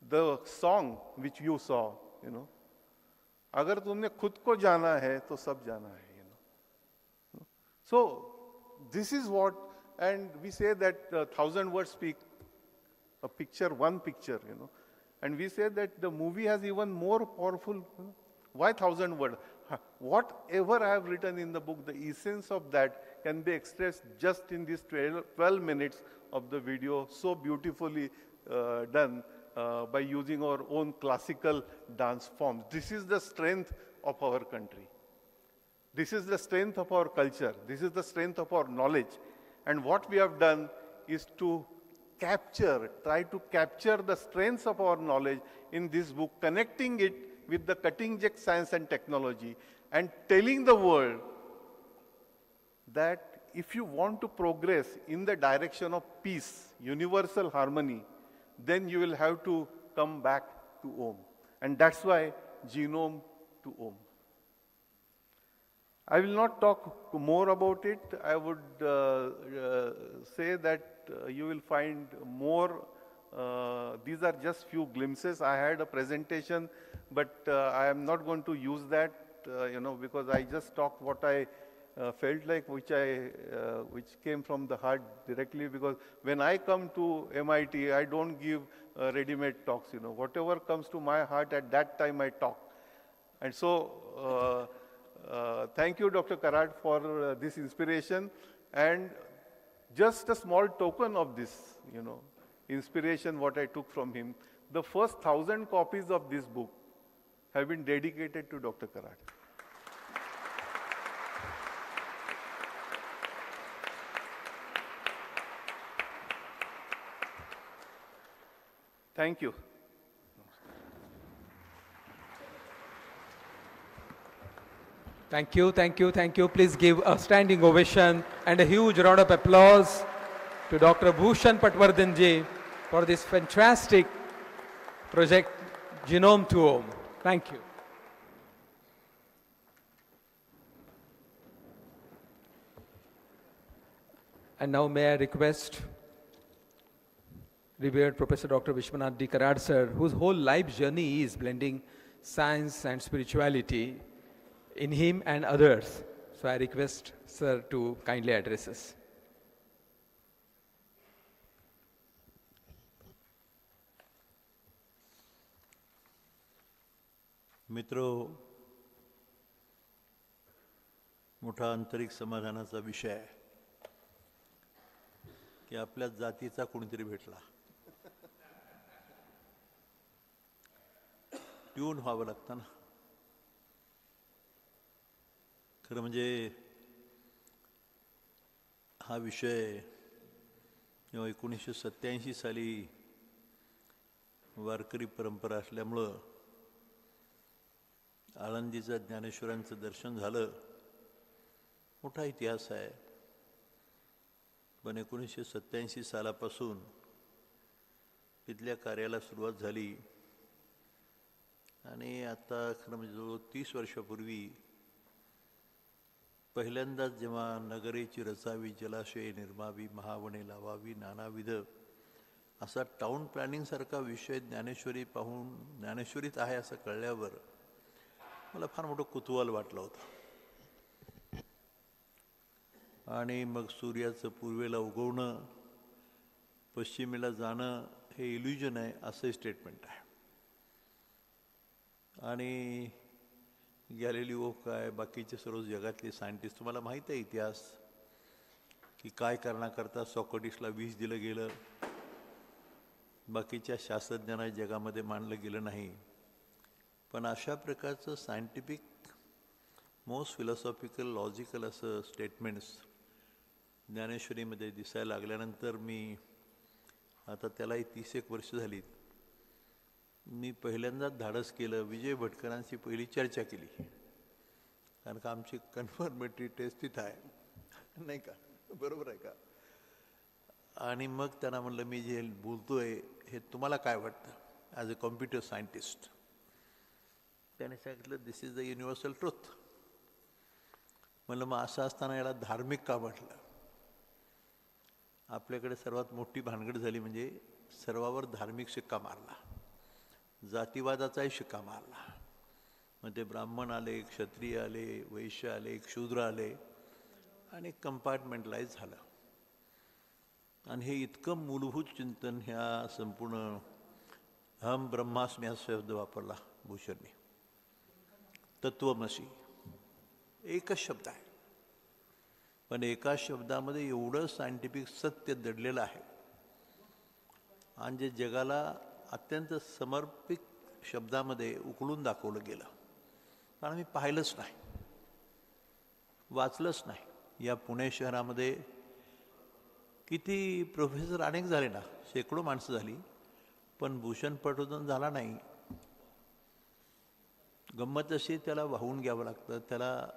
The song which you saw, अगर तुमने खुद को जाना है तो सब जाना है, So this is what, and we say that 1,000 words speak a picture, one picture, and we say that the movie has even more powerful. Why 1,000 words? Whatever I have written in the book, the essence of that can be expressed just in these 12 minutes of the video, so beautifully done by using our own classical dance forms. This is the strength of our country. This is the strength of our culture. This is the strength of our knowledge. And what we have done is to try to capture the strengths of our knowledge in this book, connecting it with the cutting-edge science and technology, and telling the world that if you want to progress in the direction of peace, universal harmony, then you will have to come back to Om. And that's why genome to Om. I will not talk more about it. I would say that you will find more. These are just few glimpses. I had a presentation, but I am not going to use that, because I just talked what I felt like, which came from the heart directly. Because when I come to MIT, I don't give ready-made talks. Whatever comes to my heart at that time, I talk. And so, thank you, Dr. Karad, for this inspiration. And just a small token of this, inspiration, what I took from him. The first 1,000 copies of this book have been dedicated to Dr. Karad. Thank you. Thank you, thank you, thank you. Please give a standing ovation and a huge round of applause to Dr. Bhushan Patwardhan-ji for this fantastic project, Genome to Om. Thank you. And now may I request revered Professor Dr. Vishwanath D. Karad sir, whose whole life journey is blending science and spirituality in him and others. So I request sir to kindly address us. मित्रो, मोठा आंतरिक समाधानाचा विषय आहे की आपल्या जातीचा कोणीतरी भेटला. ट्यून व्हावं लागतं ना. खरं म्हणजे हा विषय 1987 साली वारकरी परंपरा असल्यामुळं आळंदीचं ज्ञानेश्वरांचं दर्शन झालं. मोठा इतिहास आहे. पण 1987 सालापासून तिथल्या कार्याला सुरुवात झाली आणि आता खरं म्हणजे जवळ 30 वर्षापूर्वी पहिल्यांदाच जेव्हा नगरेची रचावी, जलाशये निर्मावी, महावने लावावी, नानाविध असा टाउन प्लॅनिंगसारखा विषय ज्ञानेश्वरी पाहून ज्ञानेश्वरीत आहे असं कळल्यावर मला फार मोठं कुतूहल वाटलं होतं. आणि मग सूर्याचं पूर्वेला उगवणं, पश्चिमेला जाणं हे इल्युजन आहे असं स्टेटमेंट आहे. आणि गॅलिलिओ काय बाकीचे सर्व जगातले सायंटिस्ट, तुम्हाला माहीत आहे इतिहास की काय करण्याकरता सॉक्रेटिसला विष दिलं गेलं, बाकीच्या शास्त्रज्ञांना जगामध्ये मांडलं गेलं नाही. पण अशा प्रकारचं सायंटिफिक मोस्ट फिलॉसॉफिकल लॉजिकल असं स्टेटमेंट्स ज्ञानेश्वरीमध्ये दिसायला लागल्यानंतर मी आता त्यालाही 31 वर्ष झाली, मी पहिल्यांदाच धाडस केलं, विजय भटकरांशी पहिली चर्चा केली, कारण का आमची कन्फर्मेटरी टेस्ट तिथं आहे नाही का, बरोबर आहे का. आणि मग त्यांना म्हणलं मी जे बोलतोय हे तुम्हाला काय वाटतं ॲज अ कॉम्प्युटर सायंटिस्ट. त्याने सांगितलं this is the universal truth. म्हणलं मग असं असताना याला धार्मिक का म्हटलं. आपल्याकडे सर्वात मोठी भानगड झाली म्हणजे सर्वावर धार्मिक शिक्का मारला, जातीवादाचाही शिक्का मारला. मग ते ब्राह्मण आले, क्षत्रिय आले, वैश्य आले, शूद्र आले आणि कंपार्टमेंटलाइज झालं. आणि हे इतकं मूलभूत चिंतन ह्या संपूर्ण अहम ब्रह्मास्मी हा शब्द वापरला भूषणने. तत्वमसी एकच शब्द आहे, पण एका शब्दामध्ये एवढं सायंटिफिक सत्य दडलेलं आहे आणि जे जगाला अत्यंत समर्पित शब्दामध्ये उकळून दाखवलं गेलं. कारण मी पाहिलंच नाही, वाचलंच नाही. या पुणे शहरामध्ये किती प्रोफेसर अनेक झाले ना, शेकडो माणसं झाली, पण भूषण पटवर्धन झाला नाही. गंमत अशी त्याला वाहून घ्यावं लागतं, त्याला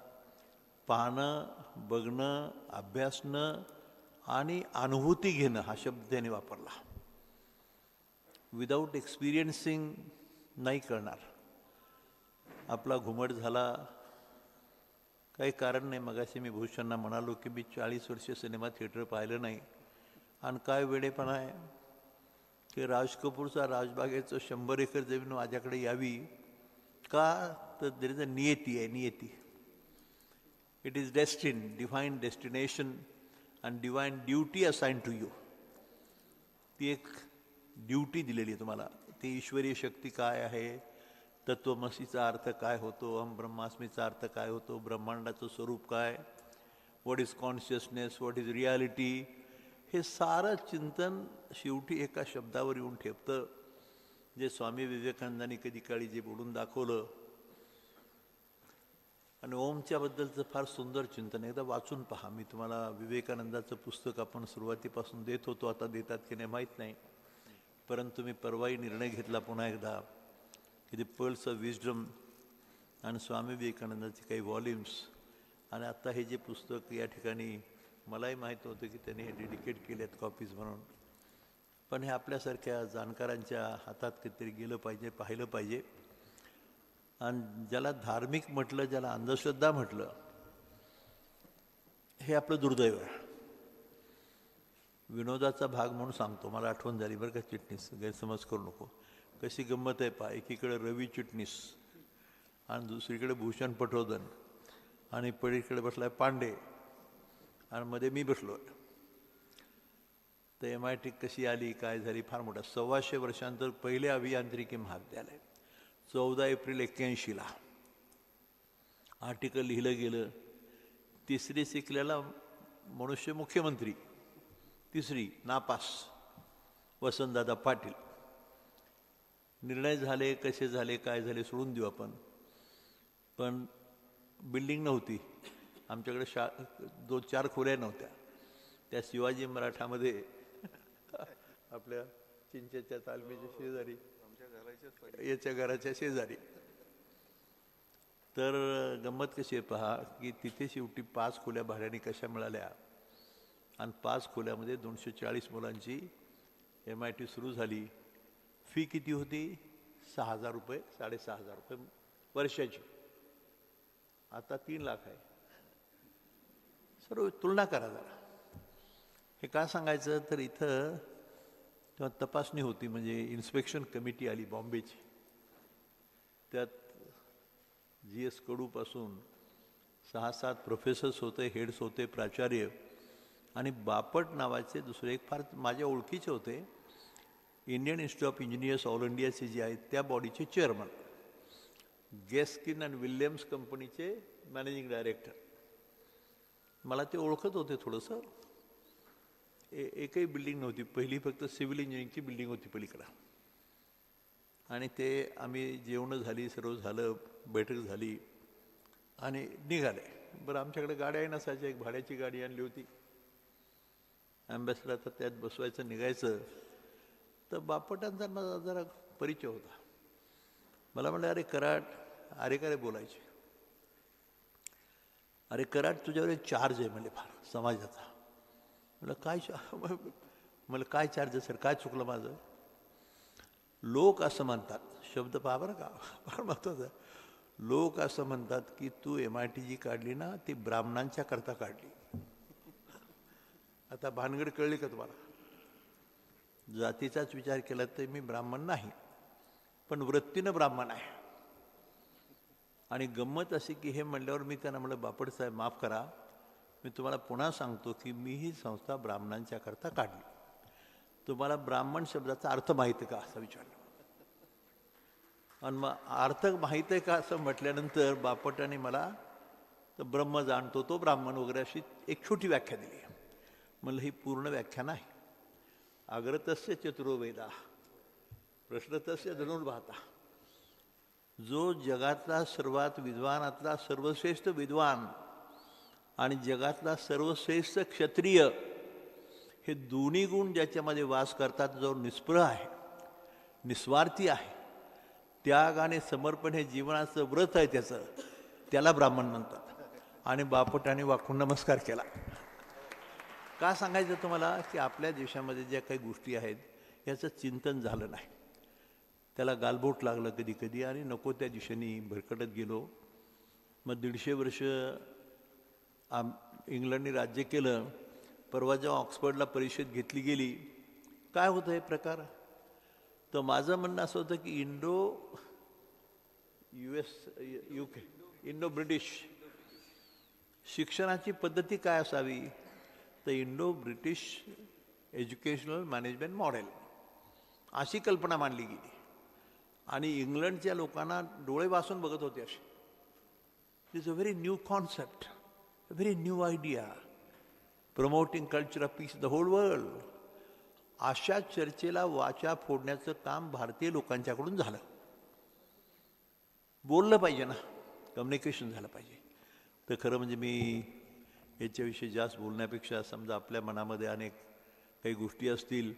पाहणं, बघणं, अभ्यासणं आणि अनुभूती घेणं हा शब्द त्याने वापरला. विदाऊट एक्सपिरियन्सिंग नाही करणार. आपला घुमट झाला, काही कारण नाही. मगाशी मी भूषणना म्हणालो की मी 40 वर्ष सिनेमा थिएटर पाहिलं नाही, आणि काय वेडेपणा आहे की राज कपूरचा राजबागेचं 100 एकर जमीन माझ्याकडे यावी का, तर देर इज अ नियती आहे, नियती. It is destiny, divine destination and divine duty assign to you. ती एक ड्युटी दिलेली आहे तुम्हाला. ती ईश्वरीय शक्ती काय आहे, तत्वमसीचा अर्थ काय होतो, अहम ब्रह्मास्मीचा अर्थ काय होतो, ब्रह्मांडाचं स्वरूप काय, what is consciousness, what is reality, हे सारं चिंतन शेवटी एका शब्दावर येऊन ठेपतं. जे स्वामी विवेकानंदांनी कधी काळी जे बोलून दाखवलं. आणि ओमच्याबद्दलचं फार सुंदर चिंतन एकदा वाचून पहा. मी तुम्हाला विवेकानंदाचं पुस्तक आपण सुरुवातीपासून देत होतो, आता देतात की नाही माहीत नाही, परंतु मी परवाही निर्णय घेतला पुन्हा एकदा की द पर्ल्स ऑफ विजडम आणि स्वामी विवेकानंदाचे काही व्हॉल्युम्स. आणि आत्ता हे जे पुस्तक या ठिकाणी मलाही माहीत होतं की त्यांनी हे डेडिकेट केले आहेत कॉपीज म्हणून, पण हे आपल्यासारख्या जाणकारांच्या हातात कधीतरी गेलं पाहिजे, पाहिलं पाहिजे. आणि ज्याला धार्मिक म्हटलं, ज्याला अंधश्रद्धा म्हटलं, हे आपलं दुर्दैव आहे. विनोदाचा भाग म्हणून सांगतो, मला आठवण झाली बरं का चिटणीस, गैरसमज करू नको. कशी गंमत आहे पहा, एकीकडे रवी चिटणीस आणि दुसरीकडे भूषण पटवर्धन आणि पलीकडे बसलाय पांडे आणि मध्ये मी बसलो. तर MIT कशी आली, काय झाली, फार मोठा 125 वर्षांतर पहिले अभियांत्रिकी महाविद्यालय. 14 एप्रिल 81ला आर्टिकल लिहिलं गेलं. तिसरी शिकलेला मनुष्य मुख्यमंत्री, तिसरी नापास, वसंतदादा पाटील. निर्णय झाले, कसे झाले, काय झाले सोडून देऊ आपण. पण बिल्डिंग नव्हती आमच्याकडे, 2-4 खोल्या नव्हत्या. त्या शिवाजी मराठामध्ये आपल्या चिंचेच्या तालमीच्या शेजारी, याच्या घराच्या शेजारी. तर गंमत कशी आहे पहा की तिथे शेवटी 5 खोल्या भाड्याने कशा मिळाल्या, आणि 5 खोल्यामध्ये 240 मुलांची MIT सुरू झाली. फी किती होती? 6,000 रुपये, 6,500 रुपये वर्षाची. आता 3 लाख आहे. सर्व तुलना करा जरा. हे का सांगायचं तर इथं तेव्हा तपासणी होती, म्हणजे इन्स्पेक्शन कमिटी आली बॉम्बेची. त्यात GS कडूपासून 6-7 प्रोफेसर्स होते, हेड्स होते, प्राचार्य, आणि बापट नावाचे दुसरे एक फार माझ्या ओळखीचे होते, Indian institute of engineers all इंडियाचे जे आहेत त्या बॉडीचे चेअरमन. गेस्किन अँड विल्यम्स कंपनीचे मॅनेजिंग डायरेक्टर. मला ते ओळखत होते थोडंसं. एकही बिल्डिंग नव्हती, पहिली फक्त सिव्हिल इंजिनिअरिंगची बिल्डिंग होती पलीकडं. आणि ते आम्ही जेवणं झाली, सर्व झालं, बैठक झाली आणि निघाले. बरं, आमच्याकडे गाड्याही नसायच्या, एक भाड्याची गाडी आणली होती. ॲम्बॅसडर तर त्यात बसवायचं, निघायचं. तर बापटांचा माझा जरा परिचय होता. मला म्हणलं, अरे कराड, अरे का रे बोलायचे, अरे कराड तुझ्यावर एक चार्ज आहे म्हणजे फार समाजाचा. म्हणलं काय म्हणलं काय चार्ज सर, काय चुकलं माझं? लोक असं म्हणतात, शब्द पहा बरं का, फार महत्त्वाचं. लोक असं म्हणतात की तू MIT जी काढली ना ती ब्राह्मणांच्या करता काढली. आता भानगड कळली का तुम्हाला? जातीचाच विचार केला तर मी ब्राह्मण नाही, पण वृत्तीनं ब्राह्मण आहे. आणि गंमत अशी की हे म्हणल्यावर मी त्यांना म्हणलं, बापट साहेब माफ करा, मी तुम्हाला पुन्हा सांगतो की मी ही संस्था ब्राह्मणांच्या करता काढली. तुम्हाला ब्राह्मण शब्दाचा अर्थ माहीत आहे का असं विचारलं. आणि मग अर्थ माहीत आहे का असं म्हटल्यानंतर बापटाने मला तर ब्रह्म जाणतो तो ब्राह्मण वगैरे अशी एक छोटी व्याख्या दिली. म्हणलं ही पूर्ण व्याख्या नाही. अग्रतस्य चतुरो वेदा प्रश्नतस्य धनुर्वाहता. जो जगातला सर्वात विद्वानातला सर्वश्रेष्ठ विद्वान आणि जगातला सर्वश्रेष्ठ क्षत्रिय हे दोन्ही गुण ज्याच्यामध्ये वास करतात, जो निष्प्रह आहे, निस्वार्थी आहे, त्याग आणि समर्पण हे जीवनाचं व्रत आहे त्याचं, त्याला ब्राह्मण म्हणतात. आणि बापटाने वाकून नमस्कार केला. का सांगायचं तुम्हाला की आपल्या देशामध्ये ज्या काही गोष्टी आहेत याचं चिंतन झालं नाही. त्याला गालबोट लागलं कधी कधी आणि नको त्या दिशेने भरकटत गेलो. मग 150 वर्ष इंग्लंडने राज्य केलं. परवा जेव्हा ऑक्सफर्डला परिषद घेतली गेली, काय होतं हे प्रकार? तर माझं म्हणणं असं होतं की इंडो ब्रिटिश शिक्षणाची पद्धती काय असावी, तर Indo British educational management model अशी कल्पना मांडली गेली. आणि इंग्लंडच्या लोकांना डोळे वासून बघत होते असे. This a very new concept, a very new idea, promoting culture of peace the whole world. अशा चर्चेला वाचा फोडण्याचं काम भारतीय लोकांच्याकडून झालं. बोललं पाहिजे ना, कम्युनिकेशन झालं पाहिजे. तर खरं म्हणजे मी याच्याविषयी जास्त बोलण्यापेक्षा समजा आपल्या मनामध्ये अनेक काही गोष्टी असतील,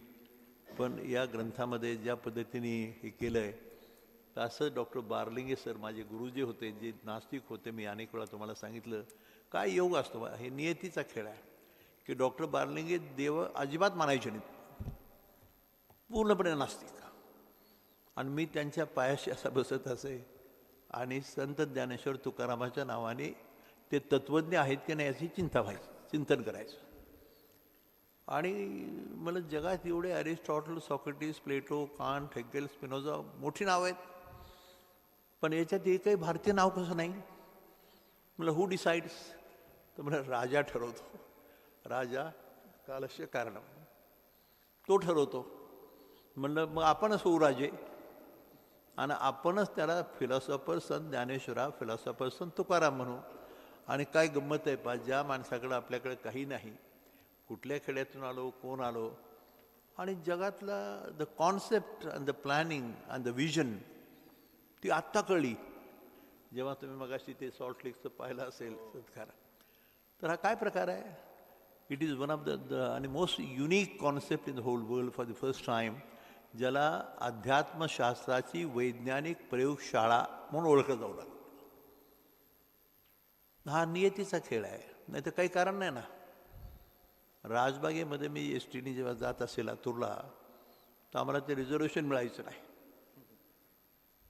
पण या ग्रंथामध्ये ज्या पद्धतीने हे केलं आहे, तर असं डॉक्टर बार्लिंगे सर माझे गुरु जे होते, जे नास्तिक होते, मी अनेक वेळा तुम्हाला सांगितलं काय योग असतो, हे नियतीचा खेळ आहे की डॉक्टर बार्लिंगे देव अजिबात मानायचे नाहीत, पूर्णपणे नास्तिक. आणि मी त्यांच्या पायाशी असा बसत असे आणि संत ज्ञानेश्वर तुकारामाच्या नावाने ते तत्त्वज्ञ आहेत की नाही याची चिंतन करायचं. आणि मला जगात एवढे Aristotle, Socrates, Plato, Kant, Hegel, Spinoza मोठी नावं आहेत, पण याच्यात एकही भारतीय नाव कसं नाही? मला हू डिसाइड्स? तर मला राजा ठरवतो. राजा कालस्य कारणम, तो ठरवतो. म्हणलं मग आपणच होऊ राजे आणि आपणच त्याला फिलॉसॉफर संत ज्ञानेश्वरा, फिलॉसॉफर संत तुकाराम म्हणू. आणि काय गंमत आहे पा, ज्या माणसाकडं आपल्याकडे काही नाही, कुठल्या खेड्यातून आलो, कोण आलो, आणि जगातला the concept and the planning and the vision ती आत्ता कळली जेव्हा तुम्ही मगाशी ते सॉल्ट लेकचं पाहिलं असेल सत्कार. तर हा काय प्रकार आहे? It is one of the आणि most unique concept in the whole world for the first time, ज्याला अध्यात्मशास्त्राची वैज्ञानिक प्रयोगशाळा म्हणून ओळखलं जाऊ लागलं. हा नियतीचा खेळ आहे, नाही तर काही कारण नाही ना. राजबागेमध्ये मी STने जेव्हा जात असेल लातूरला, तर आम्हाला ते रिझर्वेशन मिळायचं नाही.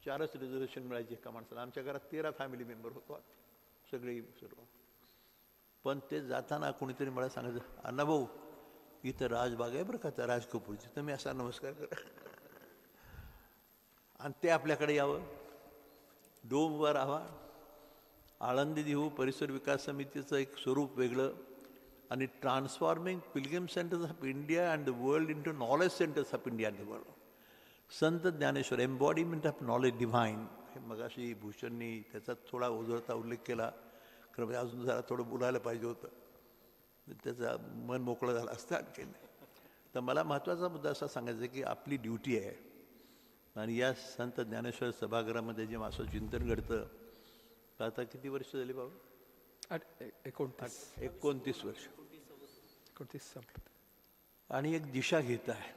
4च रिझर्वेशन मिळायचे एका माणसाला. आमच्या घरात 13 फॅमिली मेंबर होतो, सगळे सर्व. पण ते जाताना कोणीतरी मला सांगायचं, अण्णाभाऊ इथं राजबाग आहे बरं का, त्या राज कपूरची, तर मी असा नमस्कार करा आणि ते आपल्याकडे यावं, डोमवर राहावा. आळंदी देऊ परिसर विकास समितीचं एक स्वरूप वेगळं, आणि transforming pilgrim centres of India and the world into knowledge centres of India and the world. Sant Dnyaneshwar embodiment of knowledge divine मगाशी भूषणनी त्याचा थोडा ओझरता उल्लेख केला, खरं म्हणजे अजून जरा थोडं बोलायला पाहिजे होतं, त्याचा मन मोकळं झालं असतं आणखी. तर मला महत्त्वाचा मुद्दा असा सांगायचा आहे की आपली ड्युटी आहे, आणि या संत ज्ञानेश्वर सभागृहामध्ये जेव्हा असं चिंतन घडतं, तर आता किती वर्ष झाली बाबा? 29 वर्ष. 29 संपत. आणि एक दिशा घेत आहे.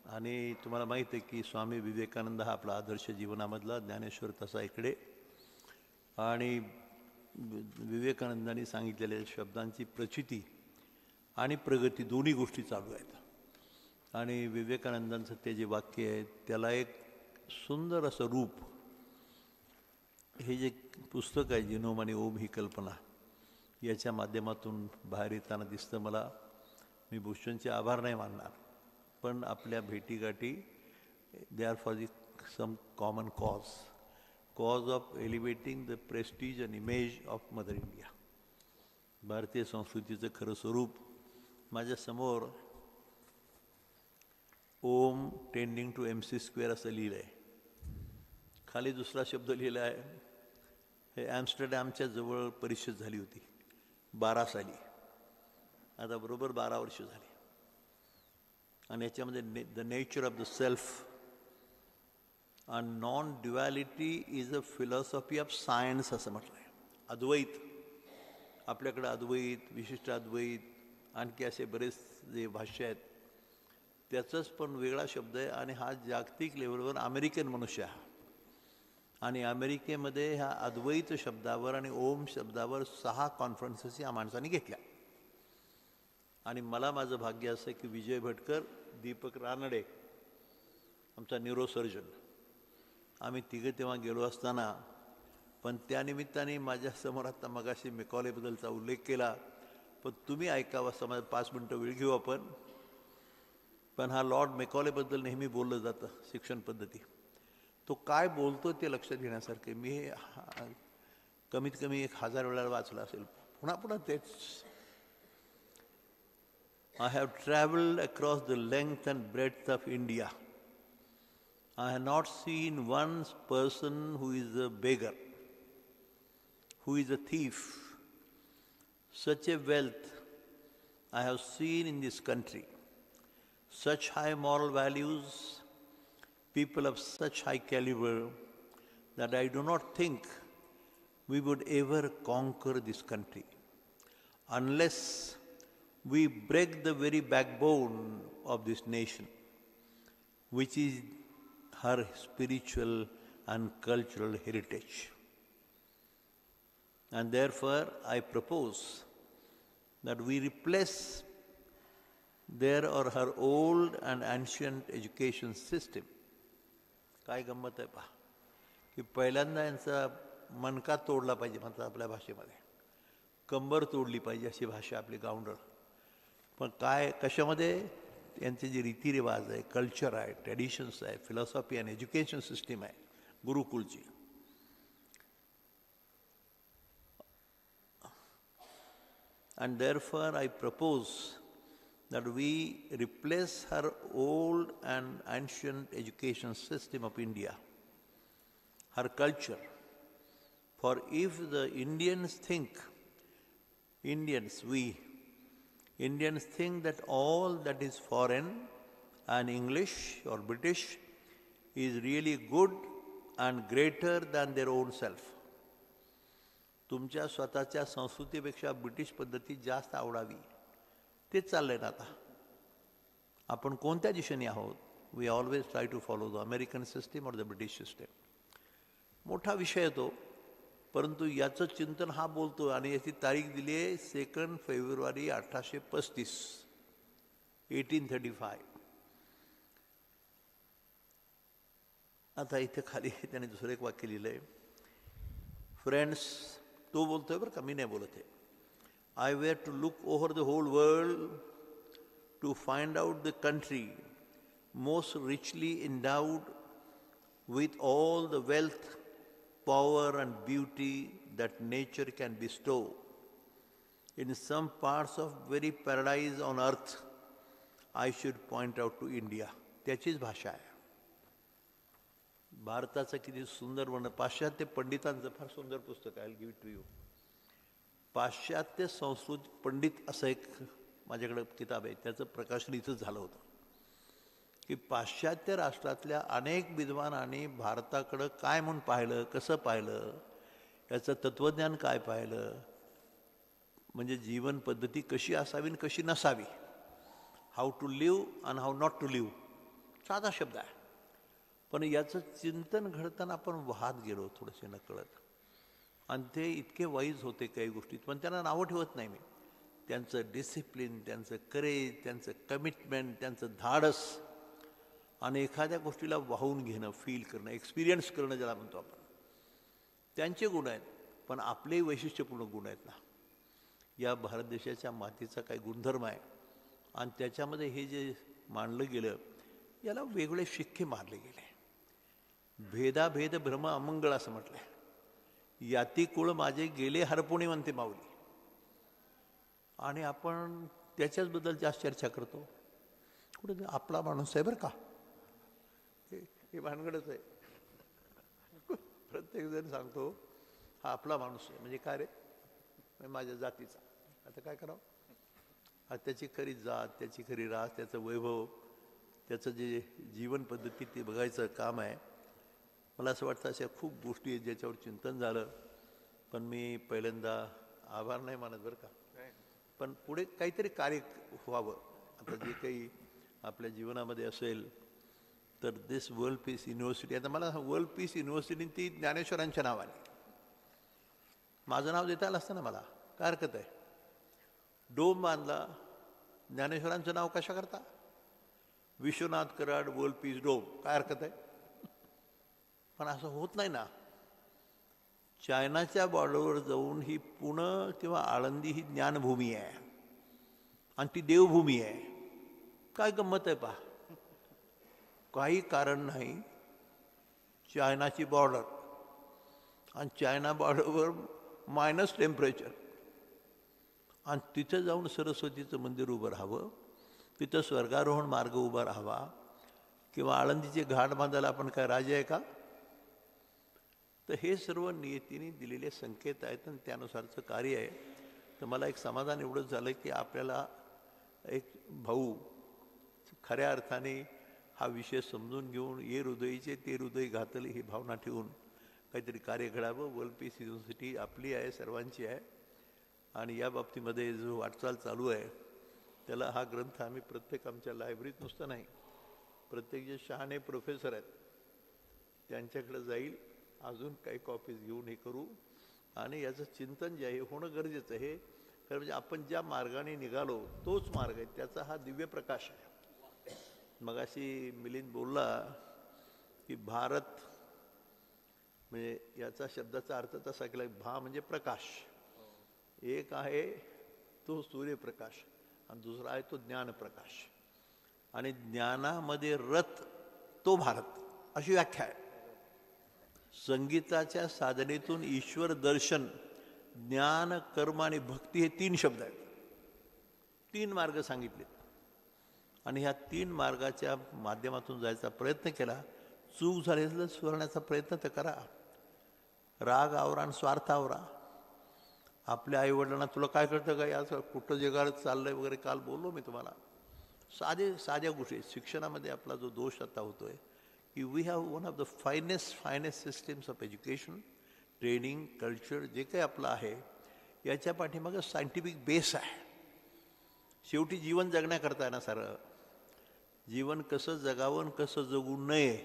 आणि तुम्हाला माहीत आहे की स्वामी विवेकानंद हा आपला आदर्श जीवनामधला, ज्ञानेश्वर तसा इकडे. आणि विवेकानंदांनी सांगितलेल्या शब्दांची प्रचिती आणि प्रगती दोन्ही गोष्टी चालू आहेत. आणि विवेकानंदांचं ते जे वाक्य आहे त्याला एक सुंदर असं रूप, हे जे पुस्तक आहे जिनोम आणि ओम ही कल्पना, याच्या माध्यमातून बाहेर येताना दिसतं मला. मी भूषणचे आभार नाही मानणार, पण आपल्या भेटीगाठी they are for the some common cause of elevating the prestige and image of mother India. भारतीय संस्कृतीचं खरं स्वरूप माझ्यासमोर ओम टेंडिंग टू MC² असं लिहिलं आहे. खाली दुसरा शब्द लिहिला आहे, हे ॲम्स्टरडॅमच्या जवळ परिषद झाली होती 12 साली, आता बरोबर 12 वर्ष झाली. आणि याच्यामध्ये the nature of the self and non duality is a philosophy of science असं म्हटलं आहे. अद्वैत, आपल्याकडं अद्वैत, विशिष्ट अद्वैत, आणखी असे बरेच जे भाष्य आहेत, त्याचाच पण वेगळा शब्द आहे. आणि हा जागतिक लेवलवर अमेरिकन मनुष्य आहे. आणि अमेरिकेमध्ये ह्या अद्वैत शब्दावर आणि ओम शब्दावर 6 कॉन्फरन्सेस या माणसाने घेतल्या. आणि मला माझं भाग्य असं की विजय भटकर, दीपक रानडे, आमचा न्यूरोसर्जन, आम्ही तिघे तेव्हा गेलो असताना, पण त्यानिमित्ताने माझ्यासमोर आता मगाशी मेकॉलेबद्दलचा उल्लेख केला, पण तुम्ही ऐकावा असं माझं 5 मिनटं वेळ घेऊ आपण. पण हा लॉर्ड मेकॉलेबद्दल नेहमी बोललं जातं शिक्षण पद्धती. तो काय बोलतो ते लक्षात घेण्यासारखे. मी हे कमीत कमी 1000 वेळा वाचलं असेल. पुन्हा पुन्हा तेच. I have traveled across the length and breadth of India. I have not seen one person who is a beggar, who is a thief. Such a wealth I have seen in this country. Such high moral values, people of such high caliber, that I do not think we would ever conquer this country unless we break the very backbone of this nation, which is her spiritual and cultural heritage. And therefore, I propose that we replace their or her old and ancient education system. काय गंमत आहे पहा, की पहिल्यांदा यांचा मनका तोडला पाहिजे म्हणतात आपल्या भाषेमध्ये, कंबर तोडली पाहिजे अशी भाषा आपली गावंढळ. पण काय कशामध्ये यांचे जे रीतिरिवाज आहे, कल्चर आहे, ट्रॅडिशन्स आहे, फिलॉसॉफी आणि एज्युकेशन सिस्टीम आहे गुरुकुलची. And therefore I propose that we replace her old and ancient education system of India, her culture. For if the Indians think that all that is foreign and English or British is really good and greater than their own self. तुमच्या स्वतःच्या संस्कृतीपेक्षा British पद्धती जास्त आवडावी, तेच चाललंय ना आता. आपण कोणत्या दिशेने आहोत? We always try to follow the American system और द ब्रिटिश सिस्टीम. मोठा विषय येतो, परंतु याचं चिंतन हा बोलतो. आणि याची तारीख दिली आहे 2 फेब्रुवारी 1835, 1835. आता इथे खाली त्याने दुसरं एक वाक्य लिहिलं आहे. फ्रेंड्स, तो बोलतोय बरं का, मी नाही बोलत आहे. I were to look over the whole world to find out the country most richly endowed with all the wealth, power and beauty that nature can bestow. In some parts of very paradise on earth, I should point out to India. त्याचीच भाषा आहे. भारताचं किती सुंदर वर्णन, पाश्चात्य पंडितांचं फार सुंदर पुस्तक आहे, गिव्ह टू यू. पाश्चात्य संस्कृत पंडित असं एक माझ्याकडे किताब आहे, त्याचं प्रकाशन इथंच झालं होतं की पाश्चात्य राष्ट्रातल्या अनेक विद्वानांनी भारताकडं काय म्हणून पाहिलं, कसं पाहिलं, याचं तत्त्वज्ञान काय पाहिलं, म्हणजे जीवन पद्धती कशी असावी आणि कशी नसावी, हाऊ टू लिव्ह आणि हाऊ नॉट टू लिव्ह, साधा शब्द आहे. पण याचं चिंतन घडताना आपण वाहत गेलो थोडेसे नकळत, आणि ते इतके वाईज होते काही गोष्टीत, पण त्यांना नावं ठेवत नाही मी. त्यांचं डिसिप्लिन, त्यांचं करेज, त्यांचं कमिटमेंट, त्यांचं धाडस आणि एखाद्या गोष्टीला वाहून घेणं, फील करणं, एक्सपिरियन्स करणं ज्याला म्हणतो आपण, त्यांचे गुण आहेत. पण आपलेही वैशिष्ट्यपूर्ण गुण आहेत ना. या भारत देशाच्या मातीचा काही गुणधर्म आहे, आणि त्याच्यामध्ये हे जे मांडलं गेलं, याला वेगळे शिक्के मारले गेले. भेदाभेद भ्रम अमंगळ असं म्हटलंय. याती कुळ माझे गेले हरपुणे म्हणते माऊली, आणि आपण त्याच्याचबद्दल जास्त चर्चा करतो. कुठे आपला माणूस आहे बरं का, हे भानगडच आहे. प्रत्येक जण सांगतो हा आपला माणूस आहे, म्हणजे काय रे, माझ्या जातीचा. आता काय करावं, आता त्याची खरी जात, त्याची खरी रास, त्याचं वैभव, त्याचं जे जीवन पद्धती ते बघायचं काम आहे. मला असं वाटतं अशा खूप गोष्टी आहेत ज्याच्यावर चिंतन झालं. पण मी पहिल्यांदा आभार नाही मानत बरं का, पण पुढे काहीतरी कार्य व्हावं. आता जे काही आपल्या जीवनामध्ये असेल तर दिस वर्ल्ड पीस युनिव्हर्सिटी, आता मला वर्ल्ड पीस युनिव्हर्सिटी ती ज्ञानेश्वरांच्या नावाने, माझं नाव देता आलं असतं ना मला, काय हरकत आहे. डोम बांधला, ज्ञानेश्वरांचं नाव कशा करता, विश्वनाथ कराड वर्ल्ड पीस डोम, काय हरकत आहे. पण असं होत नाही ना. चायनाच्या बॉर्डरवर जाऊन ही पुणे किंवा आळंदी ही ज्ञानभूमी आहे आणि ती देवभूमी आहे. काय गंमत आहे पहा, काही कारण नाही. चायनाची बॉर्डर आणि चायना बॉर्डरवर मायनस टेम्परेचर, आणि तिथं जाऊन सरस्वतीचं मंदिर उभं राहावं, तिथं स्वर्गारोहण मार्ग उभा राहावा, किंवा आळंदीचे घाट बांधायला आपण काय राजे आहे का. तर हे सर्व नियतीने दिलेले संकेत आहेत आणि त्यानुसारचं कार्य आहे. तर मला एक समाधान एवढंच झालं की आपल्याला एक भाऊ खऱ्या अर्थाने हा विषय समजून घेऊन ये हृदयीचे ते हृदय घातले ही भावना ठेवून काहीतरी कार्य घडावं. वर्ल्ड पीस युनिव्हर्सिटी आपली आहे, सर्वांची आहे, आणि या बाबतीमध्ये जो वाटचाल चालू आहे त्याला हा ग्रंथ आम्ही प्रत्येक आमच्या लायब्ररीत नुसतं नाही, प्रत्येक जे शहाणे प्रोफेसर आहेत त्यांच्याकडे जाईल, अजून काही कॉपीज घेऊन हे करू, आणि याचं चिंतन जे आहे होणं गरजेचं आहे. कारण म्हणजे आपण ज्या मार्गाने निघालो तोच मार्ग आहे, त्याचा हा दिव्य प्रकाश आहे. मगाशी मिलिंद बोलला की भारत म्हणजे याचा शब्दाचा अर्थ तसा केला, भा म्हणजे प्रकाश. एक आहे तो सूर्यप्रकाश आणि दुसरा आहे तो ज्ञानप्रकाश, आणि ज्ञानामध्ये रथ तो भारत, अशी व्याख्या आहे. संगीताच्या साधनेतून ईश्वर दर्शन, ज्ञान, कर्म आणि भक्ती हे 3 शब्द आहेत. 3 मार्ग सांगितलेत, आणि ह्या 3 मार्गाच्या माध्यमातून जायचा प्रयत्न केला. चूक झाली तर सुधारण्याचा प्रयत्न तर करा. राग आवरा आणि स्वार्थ आवरा. आपल्या आईवडिलांना तुला काय कळतं का, याचं कुठं जगात चाललंय वगैरे काल बोललो मी तुम्हाला. साध्या गोष्टी. शिक्षणामध्ये आपला जो दोष आता होतोय की we have one of the finest systems of education, training, culture जे काही आपलं आहे याच्या पाठीमागं सायंटिफिक बेस आहे. शेवटी जीवन जगण्याकरता आहे ना सारं. जीवन कसं जगावं कसं जगू नये,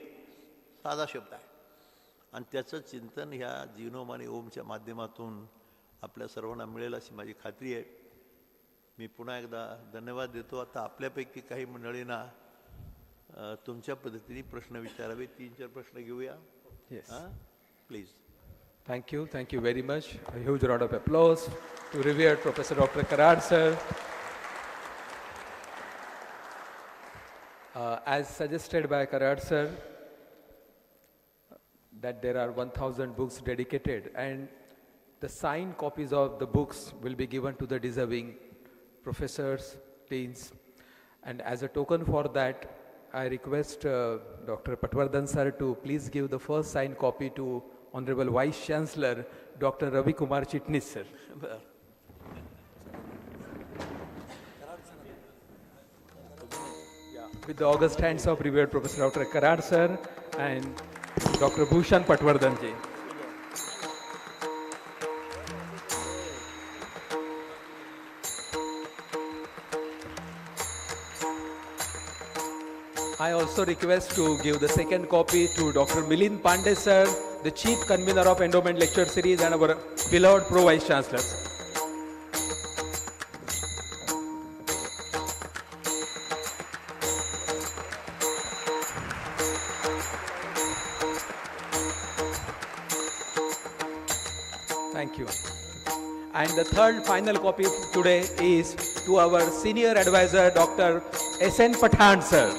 साधा शब्द आहे. आणि त्याचं चिंतन ह्या जीवनोम आणि ओमच्या माध्यमातून आपल्या सर्वांना मिळेल अशी माझी खात्री आहे. मी पुन्हा एकदा धन्यवाद देतो. आता आपल्यापैकी काही मंडळींना तुमच्या पद्धतीने प्रश्न विचारावे. 3-4 प्रश्न घेऊया. Please. Thank you very much. A huge round of applause to revered Professor Dr. Karad sir. As suggested by Karad sir, that there are 1,000 books dedicated, and the signed copies of the books will be given to the deserving professors, deans, and as a token for that, I request Dr. Patwardhan sir to please give the first signed copy to Honorable Vice Chancellor Dr. Ravi Kumar Chitnis sir. With the august hands of revered Professor Dr. Karad sir and Dr. Bhushan Patwardhan ji. I also request to give the second copy to Dr. Milind Pandey sir, the Chief Convener of Endowment Lecture Series and our beloved Pro Vice Chancellor. Thank you. And the third final copy today is to our Senior Advisor Dr. S.N. Pathan sir.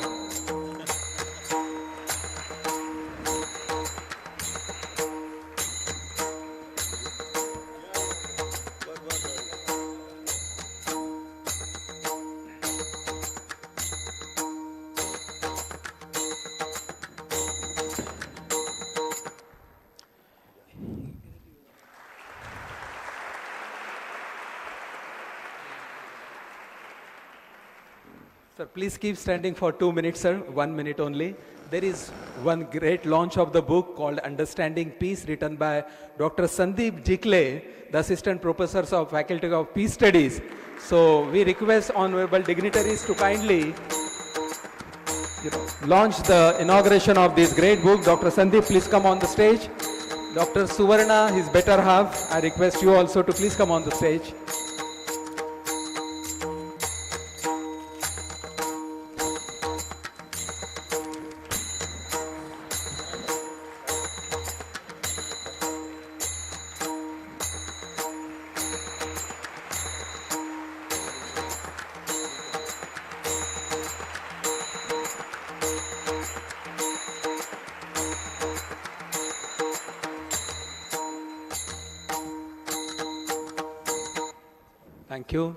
Sir, please keep standing for 2 minutes, sir. 1 minute only. There is one great launch of the book called Understanding Peace, written by Dr. Sandeep Jikle, the Assistant Professors of Faculty of Peace Studies. So we request honorable dignitaries to kindly launch the inauguration of this great book. Dr. Sandeep, please come on the stage. Dr. Suvarna, his better half, I request you also to please come on the stage.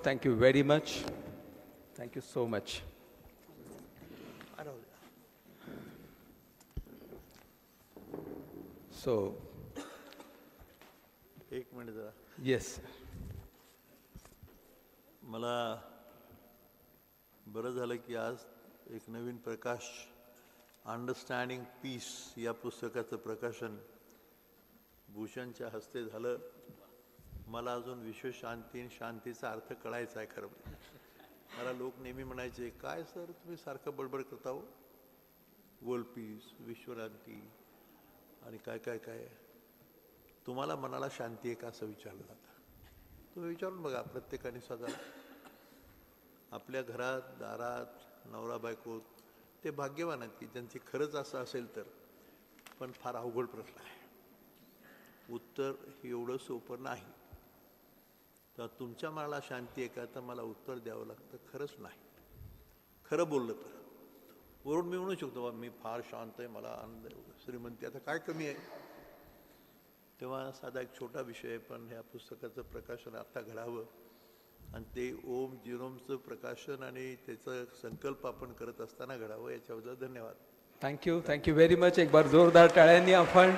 Thank you very much. Thank you so much. So, एक minute जरा. yes. मला बरं झालं की आज एक नवीन प्रकाश understanding piece या पुस्तकाचं प्रकाशन भूषणच्या हस्ते झालं. मला अजून विश्व शांती आणि शांतीचा अर्थ कळायचा आहे. खरं मला लोक नेहमी म्हणायचे, काय सर तुम्ही सारखं बडबड करता हो, वर्ल्ड पीस, विश्वशांती आणि काय काय काय, तुम्हाला मनाला शांती आहे का असं विचारलं जातं. तुम्ही विचारून बघा, प्रत्येकाने स्वतः आपल्या घरात दारात नवरा बायको ते भाग्यवान आहेत की ज्यांची खरंच असं असेल तर. पण फार अवघड प्रश्न आहे, उत्तर एवढं सोपं नाही. तर तुमच्या मनाला शांती आहे का, तर मला उत्तर द्यावं लागतं खरंच नाही. खरं बोललं तर वरून मी म्हणू शकतो मी फार शांत आहे, मला आनंद आहे, श्रीमंती, आता काय कमी आहे. तेव्हा साधा एक छोटा विषय आहे, पण ह्या पुस्तकाचं प्रकाशन आता घडावं आणि ते ओम जिनोमचं प्रकाशन आणि त्याचा संकल्प आपण करत असताना घडावं, याच्याबद्दल धन्यवाद. Thank you very much. एक बार जोरदार टाळ्यांनी आपण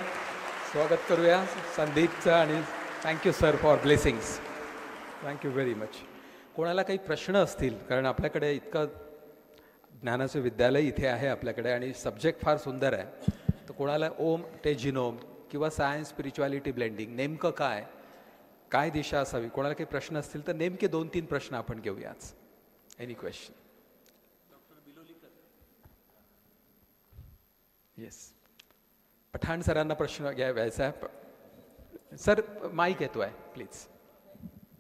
स्वागत करूया संदीपचं. आणि thank you sir for blessings. Thank you very much. कोणाला काही प्रश्न असतील, कारण आपल्याकडे इतकं ज्ञानाचं विद्यालय इथे आहे आपल्याकडे आणि सब्जेक्ट फार सुंदर आहे, तर कोणाला ओम ते जिनोम किंवा सायन्स स्पिरिच्युअलिटी ब्लेंडिंग नेमकं काय, काय दिशा असावी, कोणाला काही प्रश्न असतील तर नेमके 2-3 प्रश्न आपण घेऊयाच. Any question? येस, पठाण सरांना प्रश्न घ्यायचा आहे. सर माईक येतो आहे, प्लीज.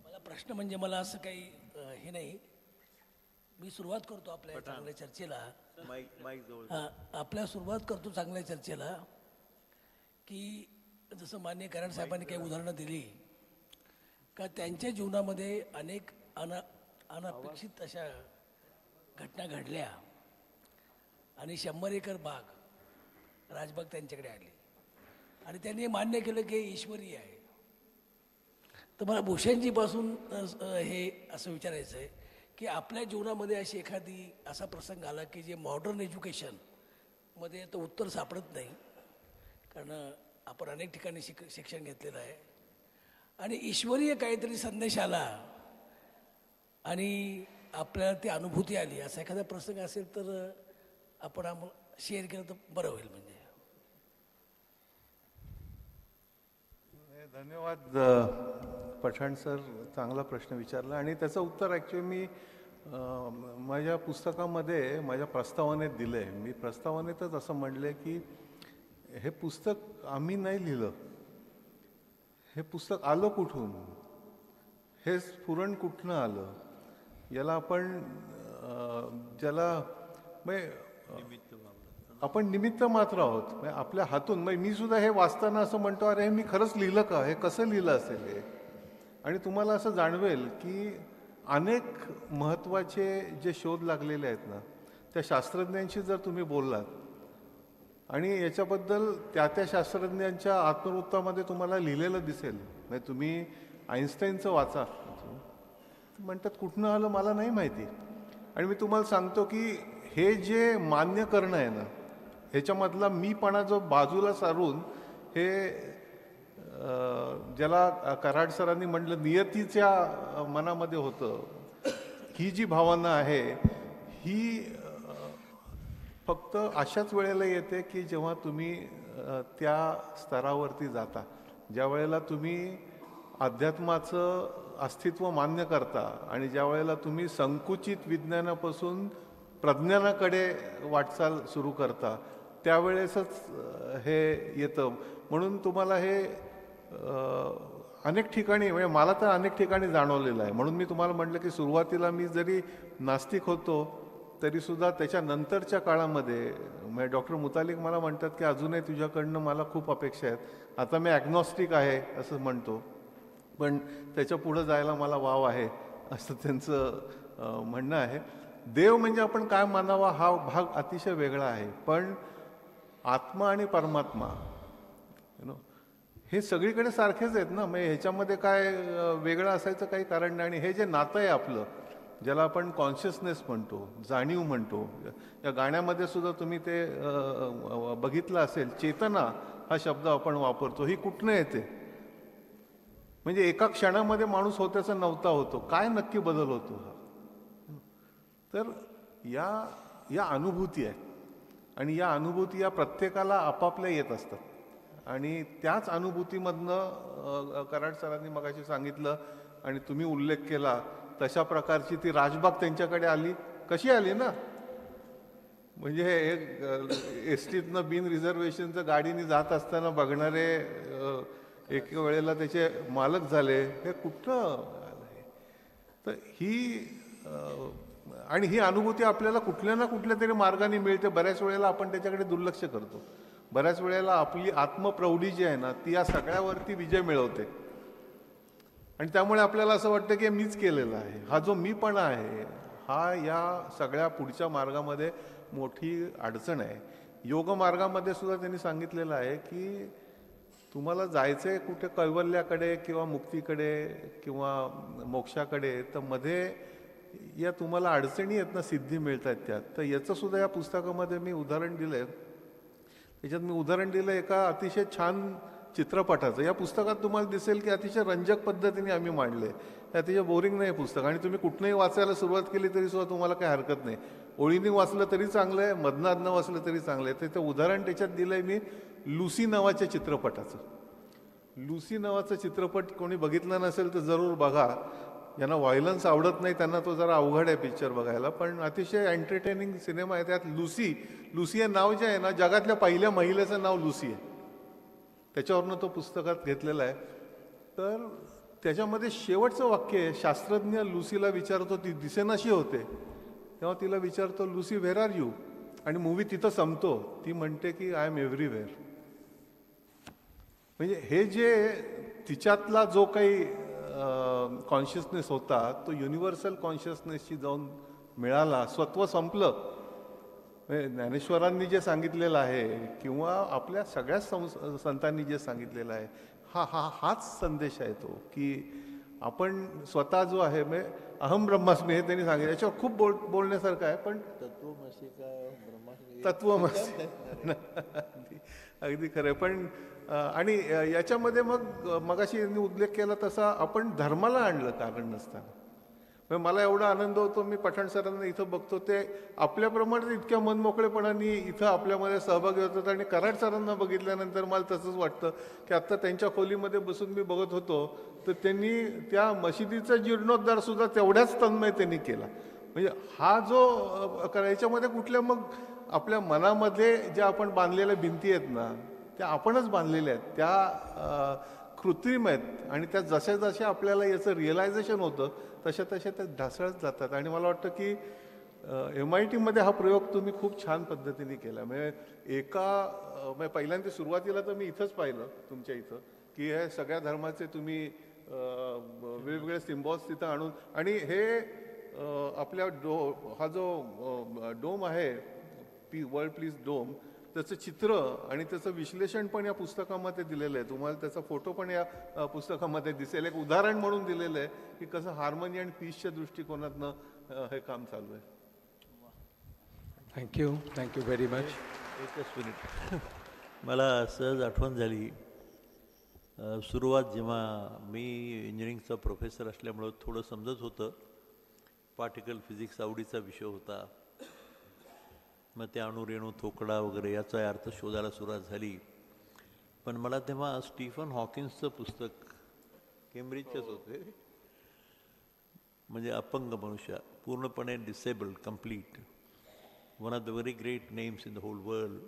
मला प्रश्न म्हणजे मला असं काही हे नाही, मी सुरुवात करतो आपल्या चांगल्या चर्चेला. आपल्या सुरुवात करतो चांगल्या चर्चेला की जसं माननीय कराड साहेबांनी काही उदाहरणं दिली का त्यांच्या जीवनामध्ये अनेक अनपेक्षित अशा घटना घडल्या आणि 100 एकर बाग राजबाग त्यांच्याकडे आली आणि त्यांनी मान्य केलं की ईश्वरी आहे. तर मला भूषणजीपासून हे असं विचारायचं आहे की आपल्या जीवनामध्ये अशी एखादी असा प्रसंग आला की जे मॉडर्न एज्युकेशनमध्ये तर उत्तर सापडत नाही, कारण आपण अनेक ठिकाणी शिक्षण घेतलेलं आहे आणि ईश्वरीय काहीतरी संदेश आला आणि आपल्याला ती अनुभूती आली, असा एखादा प्रसंग असेल तर आपण आम्हाला शेअर केलं तर बरं होईल. म्हणजे धन्यवाद पठाण सर, चांगला प्रश्न विचारला आणि त्याचं उत्तर ॲक्च्युली मी माझ्या पुस्तकामध्ये माझ्या प्रस्तावनेत दिलं आहे. मी प्रस्तावनेतच असं म्हणलं की हे पुस्तक आम्ही नाही लिहिलं, हे पुस्तक आलं कुठून, हे स्फुरण कुठनं आलं, याला आपण ज्याला आपण निमित्त मात्र आहोत. आपल्या हातून मी सुद्धा हे वाचताना असं म्हणतो, अरे हे मी खरंच लिहिलं का, हे कसं लिहिलं असेल हे. आणि तुम्हाला असं जाणवेल की अनेक महत्त्वाचे जे शोध लागलेले आहेत ना, त्या शास्त्रज्ञांशी जर तुम्ही बोललात आणि याच्याबद्दल त्या शास्त्रज्ञांच्या आत्मवृत्तामध्ये तुम्हाला लिहिलेलं दिसेल. म्हणजे तुम्ही आईन्स्टाईनचं वाचा, म्हणतात कुठनं आलं मला नाही माहिती. आणि मी तुम्हाला सांगतो की हे जे मान्य करणं आहे ना, ह्याच्यामधला मीपणा जो बाजूला सारून हे ज्याला कराड सरांनी म्हटलं नियतीच्या मनामध्ये होतं, ही जी भावना आहे ही फक्त अशाच वेळेला येते की जेव्हा तुम्ही त्या स्तरावरती जाता, ज्या वेळेला तुम्ही अध्यात्माचं अस्तित्व मान्य करता आणि ज्या वेळेला तुम्ही संकुचित विज्ञानापासून प्रज्ञानाकडे वाटचाल सुरू करता, त्यावेळेसच हे येतं. म्हणून तुम्हाला हे अनेक ठिकाणी, म्हणजे मला तर अनेक ठिकाणी जाणवलेलं आहे. म्हणून मी तुम्हाला म्हटलं की सुरुवातीला मी जरी नास्तिक होतो तरीसुद्धा त्याच्यानंतरच्या काळामध्ये म्हणजे डॉक्टर मुतालिक मला म्हणतात की अजूनही तुझ्याकडनं मला खूप अपेक्षा आहेत. आता मी ॲग्नॉस्टिक आहे असं म्हणतो, पण त्याच्या पुढं जायला मला वाव आहे असं त्यांचं म्हणणं आहे. देव म्हणजे आपण काय मानावा हा भाग अतिशय वेगळा आहे, पण आत्मा आणि परमात्मा हे सगळीकडे सारखेच आहेत ना. म्हणजे ह्याच्यामध्ये काय वेगळं असायचं काही कारण नाही. आणि हे जे नातं आहे आपलं, ज्याला आपण कॉन्शियसनेस म्हणतो, जाणीव म्हणतो, या गाण्यामध्ये सुद्धा तुम्ही ते बघितलं असेल, चेतना हा शब्द आपण वापरतो. ही कुठनं येते? म्हणजे एका क्षणामध्ये माणूस होत्याचा नव्हता होतो. काय नक्की बदल होतो हा? तर या अनुभूती आहेत आणि या अनुभूती या प्रत्येकाला आपापल्या येत असतात. आणि त्याच अनुभूतीमधनं कराड सरांनी मगाशी सांगितलं आणि तुम्ही उल्लेख केला तशा प्रकारची ती राजबाग त्यांच्याकडे आली. कशी आली ना, म्हणजे एक एस टीतनं बिन रिझर्वेशनचं गाडीने जात असताना बघणारे एक वेळेला त्याचे मालक झाले. हे कुठं? तर ही अनुभूती आपल्याला कुठल्या ना कुठल्या तरी मार्गाने मिळते. बऱ्याच वेळेला आपण त्याच्याकडे दुर्लक्ष करतो. बऱ्याच वेळेला आपली आत्मप्रौढी जी आहे ना, ती या सगळ्यावरती विजय मिळवते आणि त्यामुळे आपल्याला असं वाटतं की मीच केलेलं आहे. हा जो मीपणा आहे हा या सगळ्या पुढच्या मार्गामध्ये मोठी अडचण आहे. योग मार्गामध्ये सुद्धा त्यांनी सांगितलेलं आहे की तुम्हाला जायचं आहे कुठे कैवल्याकडे किंवा मुक्तीकडे किंवा मोक्षाकडे, तर मध्ये या तुम्हाला अडचणी आहेत ना, सिद्धी मिळत आहेत त्यात. तर याचं सुद्धा या पुस्तकामध्ये मी उदाहरण दिलं आहे. त्याच्यात मी उदाहरण दिलं एका अतिशय छान चित्रपटाचं. या पुस्तकात तुम्हाला दिसेल की अतिशय रंजक पद्धतीने आम्ही मांडले. अतिशय बोरिंग नाही पुस्तक आणि तुम्ही कुठनंही वाचायला सुरुवात केली तरी सुद्धा तुम्हाला काही हरकत नाही. ओळीने वाचलं तरी चांगलं आहे, मधनं वाचलं तरी चांगलं आहे. ते उदाहरण त्याच्यात दिलं आहे मी लुसी नावाच्या चित्रपटाचं. लुसी नावाचा चित्रपट कोणी बघितला नसेल तर जरूर बघा. ज्यांना व्हायलन्स आवडत नाही त्यांना तो जरा अवघड आहे पिक्चर बघायला, पण अतिशय एंटरटेनिंग सिनेमा आहे. त्यात लुसी हे नाव जे आहे ना, जगातल्या पहिल्या महिलेचं नाव लुसी आहे. त्याच्यावरनं तो पुस्तकात घेतलेला आहे. तर त्याच्यामध्ये शेवटचं वाक्य आहे, शास्त्रज्ञ लुसीला विचारतो, ती दिसेनाशी होते तेव्हा तिला विचारतो लुसी व्हेर आर यू, आणि मूवी तिथं संपतो. ती म्हणते की आय एम एव्हरीवेअर. म्हणजे हे जे तिच्यातला जो काही कॉन्शियसनेस होता तो युनिव्हर्सल कॉन्शियसनेसशी जाऊन मिळाला. स्वत्व संपलं. ज्ञानेश्वरांनी जे सांगितलेलं आहे किंवा आपल्या सगळ्याच संतांनी जे सांगितलेलं आहे हाच संदेश आहे तो, की आपण स्वतः जो आहे अहम ब्रह्मास्मी हे त्यांनी सांगितलं. याच्यावर खूप बोलण्यासारखं आहे, पण तत्वमसी अगदी खरं आहे. पण आणि याच्यामध्ये मगाशी यांनी उल्लेख केला तसा आपण धर्माला आणलं कारण नसताना. म्हणजे मला एवढा आनंद होतो, मी पठाण सरांना इथं बघतो, ते आपल्याप्रमाणे इतक्या मनमोकळेपणाने इथं आपल्यामध्ये सहभागी होतात. आणि कराड सरांना बघितल्यानंतर मला तसंच वाटतं की आत्ता त्यांच्या खोलीमध्ये बसून मी बघत होतो, तर त्यांनी त्या मशिदीचा जीर्णोद्धार सुद्धा तेवढ्याच तन्मयतेने केला. म्हणजे हा जो याच्यामध्ये कुठल्या मग आपल्या मनामध्ये ज्या आपण बांधलेल्या भिंती आहेत ना, त्या आपणच बांधलेल्या आहेत, त्या कृत्रिम आहेत. आणि त्या जशा जशा आपल्याला याचं रिअलायझेशन होतं तशा तशा त्या ढासळत जातात. आणि मला वाटतं की MIT मध्ये हा प्रयोग तुम्ही खूप छान पद्धतीने केला. म्हणजे म्हणजे पहिल्यांदा सुरुवातीला तर मी इथंच पाहिलं तुमच्या इथं की हे सगळ्या धर्माचे तुम्ही वेगवेगळे सिम्बॉल्स तिथं आणून, आणि हे आपल्या हा जो डोम आहे वर्ल्ड पीस डोम, त्याचं चित्र आणि त्याचं विश्लेषण पण या पुस्तकामध्ये दिलेलं आहे. तुम्हाला त्याचा फोटो पण या पुस्तकामध्ये दिसेल. एक उदाहरण म्हणून दिलेलं आहे की कसं हार्मनी आणि पीसच्या दृष्टिकोनातनं हे काम चालू आहे. Thank you very much. एकच मिनिट मला सहज आठवण झाली. सुरुवात जेव्हा मी इंजिनिअरिंगचा प्रोफेसर असल्यामुळं थोडं समजत होतं, पार्टिकल फिजिक्स आवडीचा विषय होता. मग ते अणुरेणू थोकडा वगैरे याचा अर्थ शोधायला सुरुवात झाली. पण मला तेव्हा स्टीफन हॉकिन्सचं पुस्तक, केम्ब्रिजचेच होते, म्हणजे अपंग मनुष्य, पूर्णपणे disabled, complete, one of the very great names in the whole world.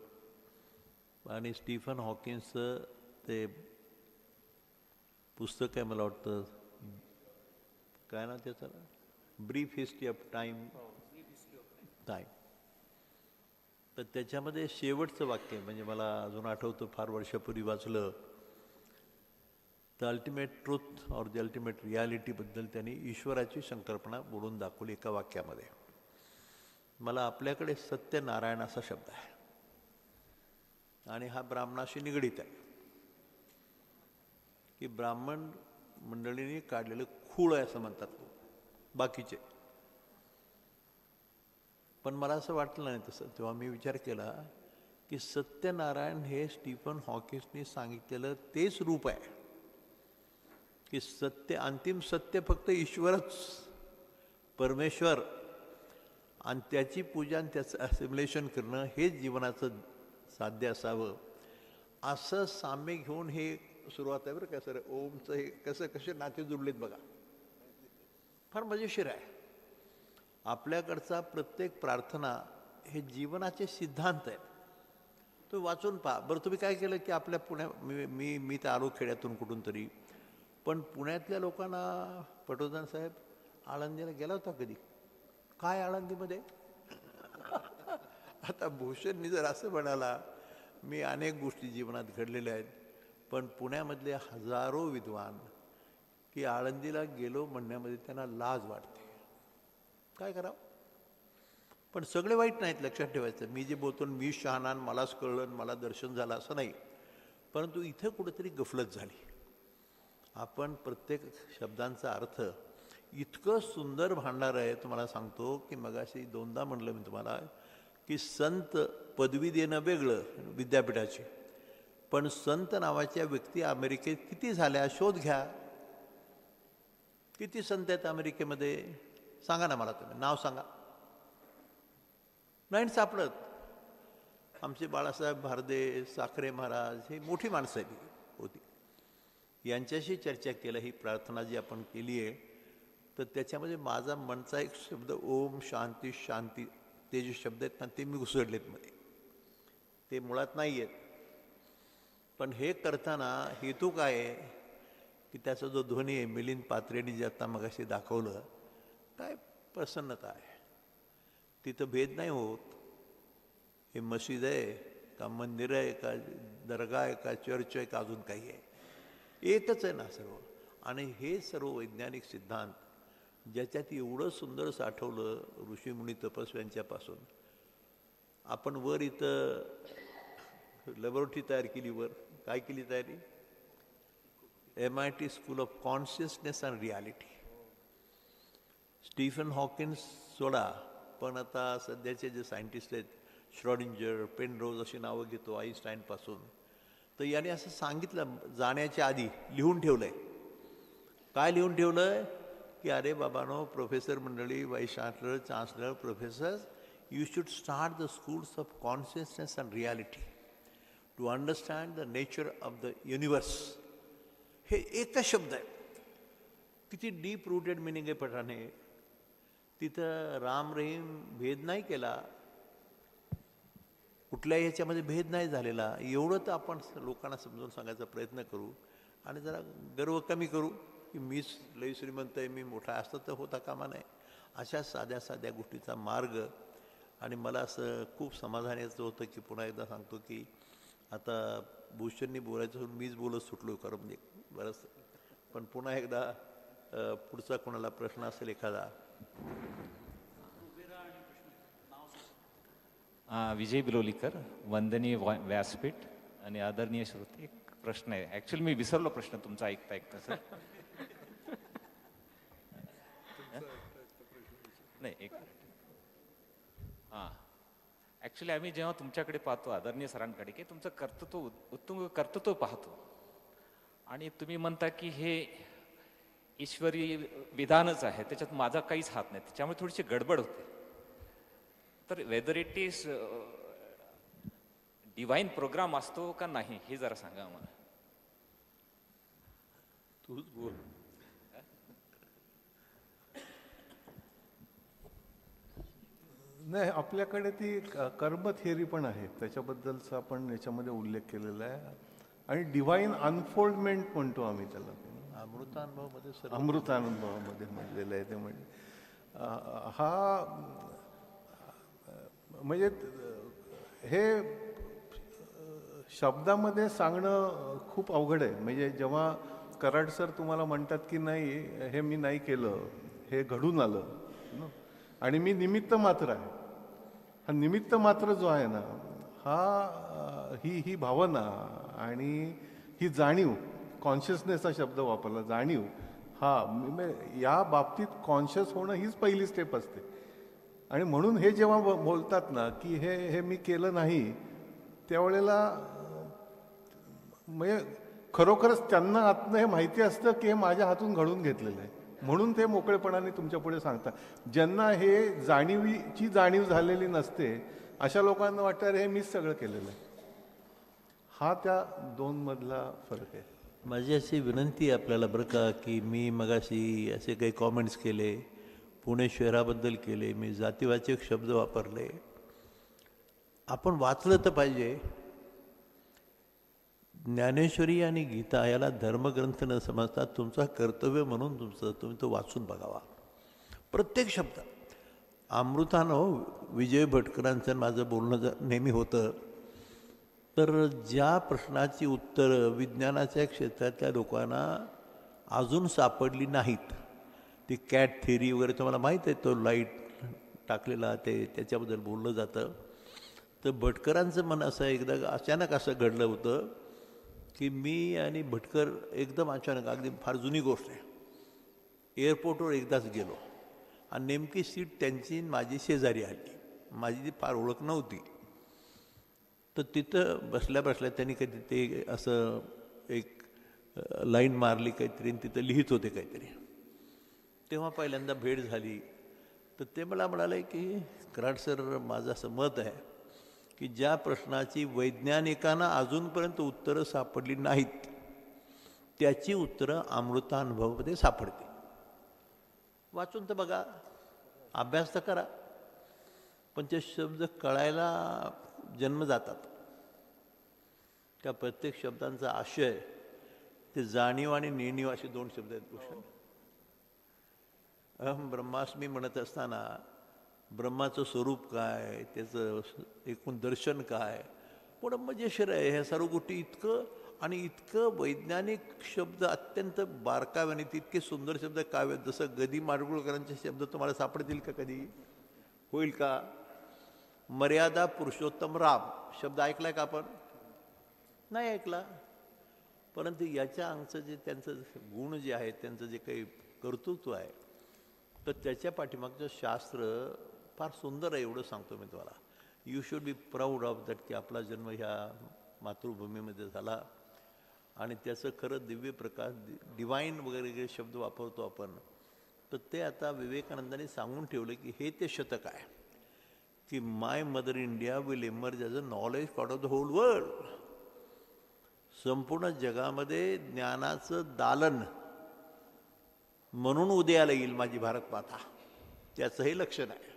आणि स्टीफन हॉकिन्सचं ते पुस्तक आहे, मला वाटतं काय ना त्याचं, ब्रीफ हिस्ट्री ऑफ टाईम. तर त्याच्यामध्ये शेवटचं वाक्य, म्हणजे मला अजून आठवतं, फार वर्षापूर्वी वाचलं, the ultimate truth or the ultimate रियालिटीबद्दल त्यांनी ईश्वराची संकल्पना बोलून दाखवली एका वाक्यामध्ये. मला आपल्याकडे सत्यनारायण असा शब्द आहे आणि हा ब्राह्मणाशी निगडीत आहे की ब्राह्मण मंडळीने काढलेलं खूळ आहे असं म्हणतात बाकीचे. पण मला असं वाटलं नाही तसं. तेव्हा मी विचार केला की सत्यनारायण हे स्टीफन हॉकिन्सने सांगितलेलं तेच रूप आहे की सत्य, अंतिम सत्य फक्त ईश्वरच, परमेश्वर, आणि त्याची पूजा आणि त्याचं असिम्युलेशन करणं हेच जीवनाचं साध्य असावं, असं साम्य घेऊन हे सुरुवात आहे बरं का सर. ओमचं हे कसे नाते जुळलेत बघा, फार मजेशीर आहे. आपल्याकडचा प्रत्येक प्रार्थना हे जीवनाचे सिद्धांत आहेत. तो वाचून पहा बरं. तुम्ही काय केलं की आपल्या मी तर आलो खेड्यातून कुठून तरी, पण पुण्यातल्या लोकांना, पटवर्धन साहेब आळंदीला गेला होता कधी? काय आळंदीमध्ये? आता भूषणनी जर असं म्हणाला, मी अनेक गोष्टी जीवनात घडलेल्या आहेत, पण पुण्यामधले हजारो विद्वान की आळंदीला गेलो म्हणण्यामध्ये त्यांना लाज वाटते. काय करावं? पण सगळे वाईट नाहीत, लक्षात ठेवायचं. मी जे बोलतो मी शहाणा, मलाच कळलं, मला दर्शन झालं असं नाही. परंतु इथं कुठेतरी गफलत झाली. आपण प्रत्येक शब्दांचा अर्थ इतकं सुंदर भांडार आहे. तुम्हाला सांगतो की मगाशी दोनदा म्हणलं मी तुम्हाला की संत पदवी देणं वेगळं विद्यापीठाची, पण संत नावाच्या व्यक्ती अमेरिकेत किती झाल्या शोध घ्या. किती संत आहेत अमेरिकेमध्ये? सांगा ना मला, तुम्ही नाव सांगा. नाही सापडत. आमचे बाळासाहेब भारदे, साखरे महाराज, हे मोठी माणसं होती. यांच्याशी चर्चा केलं. ही प्रार्थना जी आपण केली आहे, तर त्याच्यामध्ये माझा मनचा एक शब्द ओम शांती शांती, ते जे शब्द आहेत ना ते मी घुसडलेत मध्ये, ते मुळात नाही आहेत. पण हे करताना हेतू काय आहे की त्याचा जो ध्वनी आहे, मिलिंद पात्रेंनी जे आता मगाशी दाखवलं, काय प्रसन्नता आहे. तिथं भेद नाही होत. हे मशीद आहे का मंदिर आहे का दर्गा आहे का चर्च आहे का अजून काही आहे, एकच आहे ना सर्व. आणि हे सर्व वैज्ञानिक सिद्धांत ज्याच्यात एवढं सुंदर साठवलं ऋषीमुनी तपस्व्यांच्यापासून. आपण वर इथं लॅबोरेटरी तयार केली. वर काय केली तयारी? MIT school of consciousness and reality. Stephen Hawkins सोडा, पण आता सध्याचे जे सायंटिस्ट आहेत, श्रॉडिंजर, पेनरोज अशी नावं घेतो आईन्स्टाईनपासून, तर याने असं सांगितलं जाण्याच्या आधी लिहून ठेवलं आहे. काय लिहून ठेवलं आहे की अरे बाबांनो, प्रोफेसर मंडळी, vice chancellor, chancellor, professors, you should start the schools of consciousness and reality to understand the nature of the universe. हे एकच शब्द आहे, किती डीप रूटेड मिनिंग आहे पठाने. तिथं राम रहीम भेद नाही केला, कुठल्याही ह्याच्यामध्ये भेद नाही झालेला. एवढं तर आपण लोकांना समजून सांगायचा प्रयत्न करू आणि जरा गर्व कमी करू की मीच लई श्रीमंत आहे, मी मोठा, असतं तर होता कामा नाही. अशा साध्या साध्या गोष्टीचा मार्ग. आणि मला असं खूप समाधान याचं होतं की पुन्हा एकदा सांगतो की आता भूषणनी बोलायचं मीच बोलत सुटलो, कारण म्हणजे बरंच. पण पुन्हा एकदा पुढचा कोणाला प्रश्न असेल एखादा. विजय बिलोलीकर, वंदनीय व्यासपीठ आणि आदरणीय श्रोते. एक प्रश्न आहे, ॲक्च्युली मी विसरलो प्रश्न तुमचा ऐकता ऐकता सर. नाही, एक मिनिट. हां, ॲक्च्युली आम्ही जेव्हा तुमच्याकडे पाहतो आदरणीय सरांकडे की तुमचं कर्तृत्व, उत्तम कर्तृत्व पाहतो आणि तुम्ही म्हणता की हे ईश्वरी विधानच आहे, त्याच्यात माझा काहीच हात नाही, त्याच्यामुळे थोडीशी गडबड होते. तर whether it is divine program असतो का नाही हे जरा सांगा आम्हाला. तूच बोल. नाही, आपल्याकडे ती कर्म थिअरी पण आहे, त्याच्याबद्दलचा आपण याच्यामध्ये उल्लेख केलेला आहे. आणि डिवाइन अनफोल्डमेंट म्हणतो आम्ही त्याला, अमृतानुभवामध्ये अमृतानुभवामध्ये म्हणलेलं आहे. ते हा म्हणजे हे शब्दामध्ये सांगणं खूप अवघड आहे. म्हणजे जेव्हा कराड सर तुम्हाला म्हणतात की नाही हे मी नाही केलं, हे घडून आलं आणि मी निमित्त मात्र आहे, हा निमित्त मात्र जो आहे ना, हा ही भावना आणि ही जाणीव, कॉन्शियसनेस हा शब्द वापरला, जाणीव, हा या बाबतीत कॉन्शियस होणं हीच पहिली स्टेप असते. आणि म्हणून हे जेव्हा बोलतात ना की हे मी केलं नाही, त्यावेळेला म्हणजे खरोखरच त्यांना आतनं हे माहिती असतं की हे माझ्या हातून घडून घेतलेलं आहे, म्हणून ते मोकळेपणाने तुमच्या पुढे सांगतात. ज्यांना हे जाणीवीची जाणीव झालेली नसते अशा लोकांना वाटतं अरे हे मीच सगळं केलेलं आहे. हा त्या दोन मधला फरक आहे. माझी अशी विनंती आहे आपल्याला बरं का, की मी मगाशी असे काही कॉमेंट्स केले, पुणे शहराबद्दल केले, मी जातीवाचक शब्द वापरले. आपण वाचलं तर पाहिजे. ज्ञानेश्वरी आणि गीता याला धर्मग्रंथ न समजता तुमचा कर्तव्य म्हणून तुम्ही तो वाचून बघावा, प्रत्येक शब्द. अमृतानं विजय भटकरांचं माझं बोलणं नेहमी होतं, तर ज्या प्रश्नाची उत्तरं विज्ञानाच्या क्षेत्रातल्या लोकांना अजून सापडली नाहीत, ती कॅट थिअरी वगैरे तुम्हाला माहीत आहे, तो लाईट टाकलेला त्याच्याबद्दल बोललं जातं. तर भटकरांचं मन असं एकदा अचानक असं घडलं होतं की मी आणि भटकर एकदम अचानक, अगदी फार जुनी गोष्ट आहे, एअरपोर्टवर एकदाच गेलो आणि नेमकी सीट त्यांची माझी शेजारी आली. माझी ती फार ओळख नव्हती. तर तिथं बसल्या बसल्या त्यांनी कधी ते असं एक लाईन मारली काहीतरी, तिथं लिहित होते काहीतरी. तेव्हा पहिल्यांदा भेट झाली. तर ते मला म्हणाले की कराड सर, माझं असं मत आहे की ज्या प्रश्नाची वैज्ञानिकांना अजूनपर्यंत उत्तरं सापडली नाहीत त्याची उत्तरं अमृतानुभवामध्ये सापडते. वाचून तर बघा, अभ्यास तर करा, पण ते शब्द कळायला जन्म जातात. त्या प्रत्येक शब्दांचा आशय, ते जाणीव आणि नेणीव असे दोन शब्द आहेत. भूषण, अहम ब्रह्मास्मी म्हणत असताना ब्रह्माचं स्वरूप काय, त्याचं एकूण दर्शन काय, पण मजेशीर आहे. ह्या सर्व गोष्टी इतकं आणि इतकं वैज्ञानिक शब्द, अत्यंत बारकाव्याने इतके सुंदर शब्द काव्यात, जसं गदी माडगुळकरांचे शब्द तुम्हाला सापडतील का कधी? होईल का? मर्यादा पुरुषोत्तम राम शब्द ऐकलाय का आपण? नाही ऐकला. परंतु याच्या अंगचं जे त्यांचं गुण जे आहेत, त्यांचं जे काही कर्तृत्व आहे, तर त्याच्या पाठीमागचं शास्त्र फार सुंदर आहे, एवढं सांगतो मी तुम्हाला. You should be proud of that की आपला जन्म ह्या मातृभूमीमध्ये झाला आणि त्याचं खरं दिव्य प्रकाश, डिवाईन वगैरे शब्द वापरतो आपण. तर ते आता विवेकानंदांनी सांगून ठेवलं की हे ते शतक आहे की my mother India will emerge as a knowledge for of the whole world. संपूर्ण जगामध्ये ज्ञानाचं दालन म्हणून उदयाला येईल माझी भारत माता, त्याचं हे लक्षण आहे.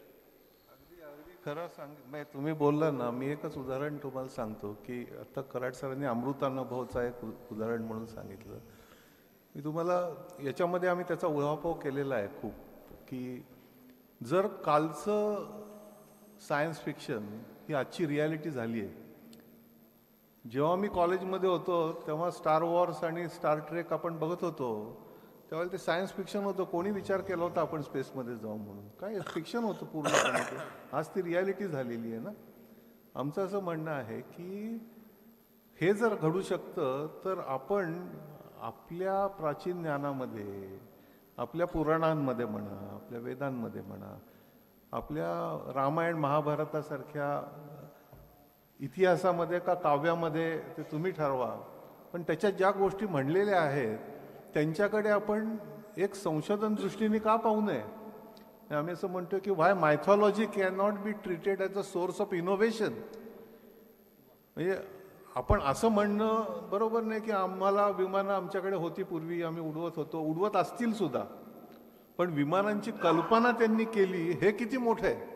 खरं म्हणजे तुम्ही बोलला ना, मी एकच उदाहरण तुम्हाला सांगतो की आता कराड सरांनी अमृतानुभवचा एक उदाहरण म्हणून सांगितलं. मी तुम्हाला याच्यामध्ये आम्ही त्याचा उहापोह केलेला आहे खूप, की जर कालचं सायन्स फिक्शन ही आजची रियालिटी झाली आहे. जेव्हा मी कॉलेजमध्ये होतो तेव्हा स्टार वॉर्स आणि स्टार ट्रेक आपण बघत होतो, तेव्हा ते सायन्स फिक्शन होतं. कोणी विचार केला होता आपण स्पेसमध्ये जाऊ म्हणून? काय फिक्शन होतं पूर्णपणे ते. आज ती रियालिटी झालेली आहे ना. आमचं असं म्हणणं आहे की हे जर घडू शकतं तर आपण आपल्या प्राचीन ज्ञानामध्ये, आपल्या पुराणांमध्ये म्हणा, आपल्या वेदांमध्ये म्हणा, आपल्या रामायण महाभारतासारख्या इतिहासामध्ये का काव्यामध्ये ते तुम्ही ठरवा, पण त्याच्यात ज्या गोष्टी म्हणलेल्या आहेत त्यांच्याकडे आपण एक संशोधन दृष्टीने का पाहू नये? आम्ही असं म्हणतो की why mythology can not be treated as a source of innovation. म्हणजे आपण असं म्हणणं बरोबर नाही की आम्हाला विमानं आमच्याकडे होती पूर्वी, आम्ही उडवत होतो, उडवत असतील सुद्धा, पण विमानांची कल्पना त्यांनी केली हे किती मोठं आहे.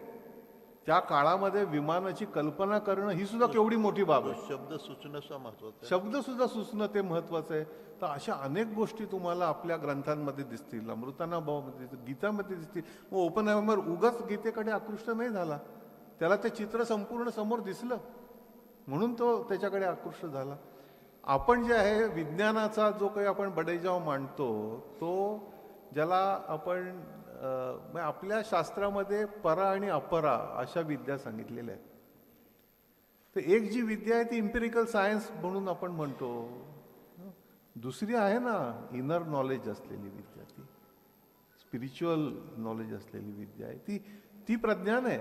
त्या काळामध्ये विमानाची कल्पना करणं ही सुद्धा केवढी मोठी बाब आहे. शब्द सुचणं महत्वाचं, शब्द सुद्धा सुचणं ते महत्वाचं आहे. तर अशा अनेक गोष्टी तुम्हाला आपल्या ग्रंथांमध्ये दिसतील, अमृतानुभवामध्ये दिसतील, गीतामध्ये दिसतील. मग ओपनहायमर उगाच गीतेकडे आकृष्ट नाही झाला, त्याला ते चित्र संपूर्ण समोर दिसलं म्हणून तो त्याच्याकडे आकृष्ट झाला. आपण जे आहे विज्ञानाचा जो काही आपण बडेजाव मांडतो, तो ज्याला आपण आपल्या शास्त्रामध्ये परा आणि अपरा अशा विद्या सांगितलेल्या आहेत. तर एक जी विद्या आहे ती इम्पिरिकल सायन्स म्हणून आपण म्हणतो. दुसरी आहे ना इनर नॉलेज असलेली विद्या, ती स्पिरिच्युअल नॉलेज असलेली विद्या आहे, ती प्रज्ञान आहे.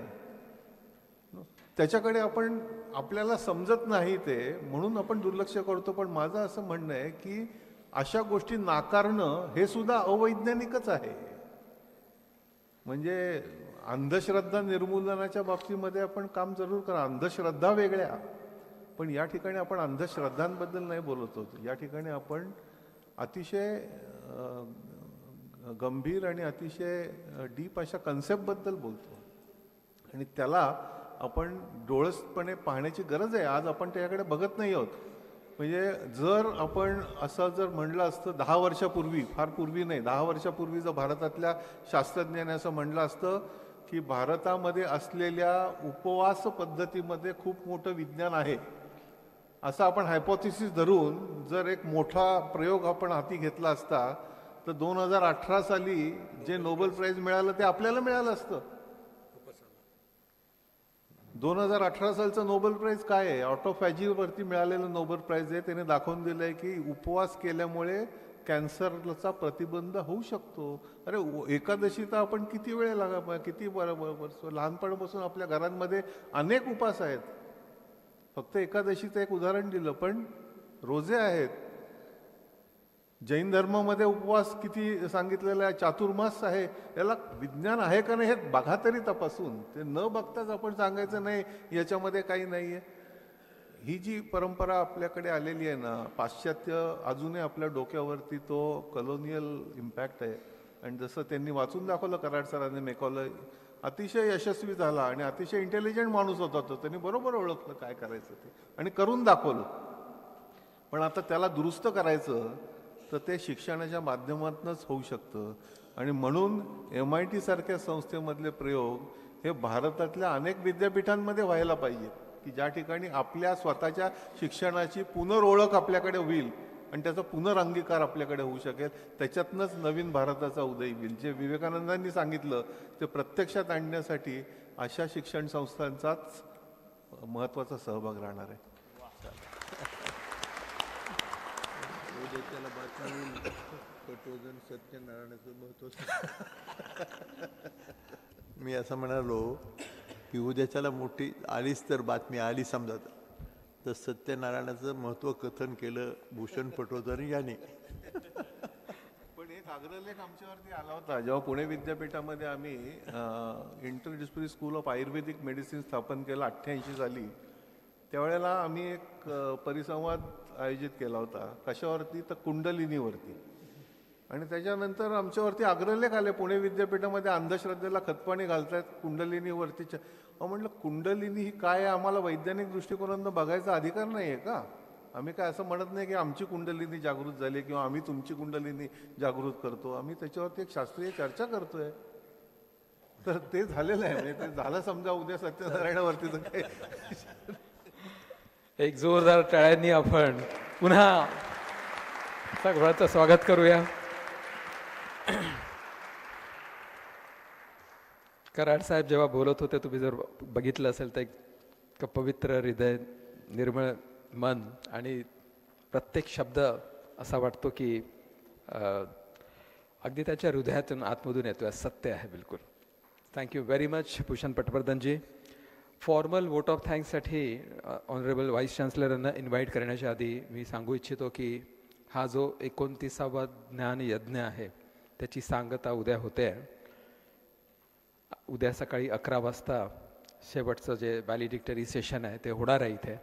त्याच्याकडे आपण आपल्याला समजत नाही ते म्हणून आपण दुर्लक्ष करतो. पण माझं असं म्हणणं आहे की अशा गोष्टी नाकारणं हे सुद्धा अवैज्ञानिकच आहे. म्हणजे अंधश्रद्धा निर्मूलनाच्या बाबतीमध्ये आपण काम जरूर करा, अंधश्रद्धा वेगळ्या, पण या ठिकाणी आपण अंधश्रद्धांबद्दल नाही बोलत होतो. या ठिकाणी आपण अतिशय गंभीर आणि अतिशय डीप अशा कन्सेप्टबद्दल बोलतो आणि त्याला आपण डोळसपणे पाहण्याची गरज आहे. आज आपण त्याच्याकडे बघत नाही आहोत. म्हणजे जर आपण असं जर म्हणलं असतं 10 वर्षापूर्वी, फार पूर्वी नाही, 10 वर्षापूर्वी जर भारतातल्या शास्त्रज्ञाने असं म्हणलं असतं की भारतामध्ये असलेल्या उपवास पद्धतीमध्ये खूप मोठं विज्ञान आहे, असं आपण हायपोथेसिस धरून जर एक मोठा प्रयोग आपण हाती घेतला असता तर 2018 साली जे नोबेल प्राइज मिळालं ते आपल्याला मिळालं असतं. 2018 सालचं नोबेल प्राइज काय आहे? ऑटोफॅजीवरती मिळालेलं नोबेल प्राइज आहे. त्याने दाखवून दिलंय की उपवास केल्यामुळे कॅन्सरचा प्रतिबंध होऊ शकतो. अरे एकादशी तर आपण किती वेळ किती लहानपणापासून आपल्या घरांमध्ये अनेक उपास आहेत. फक्त एकादशीचं एक उदाहरण दिलं, पण रोजे आहेत. जैन धर्मामध्ये उपवास किती सांगितलेला आहे, चातुर्मास आहे. याला विज्ञान आहे का नाही हे बघा तरी तपासून. ते न बघताच आपण सांगायचं नाही याच्यामध्ये काही नाही आहे. ही जी परंपरा आपल्याकडे आलेली आहे ना, पाश्चात्य अजूनही आपल्या डोक्यावरती तो कॉलोनियल इम्पॅक्ट आहे. आणि जसं त्यांनी वाचून दाखवलं कराड सरांनी मेकॉलॉय, अतिशय यशस्वी झाला आणि अतिशय इंटेलिजंट माणूस होता तो. त्यांनी बरोबर ओळखलं काय करायचं ते आणि करून दाखवलं. पण आता त्याला दुरुस्त करायचं तर ते शिक्षणाच्या माध्यमातूनच होऊ शकतं. आणि म्हणून MIT सारख्या संस्थेमधले प्रयोग हे भारतातल्या अनेक विद्यापीठांमध्ये व्हायला पाहिजे, की ज्या ठिकाणी आपल्या स्वतःच्या शिक्षणाची पुनर्ओळख आपल्याकडे होईल आणि त्याचा पुनर्अंगीकार आपल्याकडे होऊ शकेल. त्याच्यातनंच नवीन भारताचा उदय होईल. जे विवेकानंदांनी सांगितलं ते प्रत्यक्षात आणण्यासाठी अशा शिक्षण संस्थांचाच महत्त्वाचा सहभाग राहणार आहे. उद्याच्याला बातमी येईल पटवर्धन सत्यनारायणाचं महत्व. मी असं म्हणालो की उद्याच्याला मोठी आलीच तर बातमी आली समजा तर सत्यनारायणाचं महत्व कथन केलं भूषण पटवर्धन याने. पण एक आग्रहलेख आमच्यावरती आला होता जेव्हा पुणे विद्यापीठामध्ये आम्ही interdisciplinary school of Ayurvedic medicine स्थापन केलं 88 साली. त्यावेळेला आम्ही एक परिसंवाद आयोजित केला होता. कशावरती? तर कुंडलिनीवरती. आणि त्याच्यानंतर आमच्यावरती आग्रहलेख आले पुणे विद्यापीठामध्ये अंधश्रद्धेला खतपाणी घालतायत कुंडलिनीवरतीच्या. म्हटलं कुंडलिनी ही काय आहे, आम्हाला वैज्ञानिक दृष्टिकोनातून बघायचा अधिकार नाही आहे का? आम्ही काय असं म्हणत नाही की आमची कुंडलिनी जागृत झाली किंवा आम्ही तुमची कुंडलिनी जागृत करतो. आम्ही त्याच्यावरती एक शास्त्रीय चर्चा करतोय. तर ते झालेलं आहे. म्हणजे ते झालं समजा उद्या सत्यनारायणावरती तर काय. एक जोरदार टाळ्यांनी आपण पुन्हा सगळ्याचं स्वागत करूया. कराड साहेब जेव्हा बोलत होते, तुम्ही जर बघितलं असेल तर एक पवित्र हृदय, निर्मळ मन आणि प्रत्येक शब्द असा वाटतो की अगदी त्याच्या हृदयातून आतमधून येतोय. सत्य आहे बिलकुल. Thank you very much Bhushan पटवर्धनजी. Formal vote of थँक्ससाठी honourable vice चान्सलरांना invite करण्याच्या आधी मी सांगू इच्छितो की हा जो 29वा ज्ञान यज्ञ आहे त्याची सांगता उद्या होते. उद्या सकाळी 11 वाजता शेवटचं जे व्हॅलिडिक्टरी सेशन आहे ते होणार आहे इथे.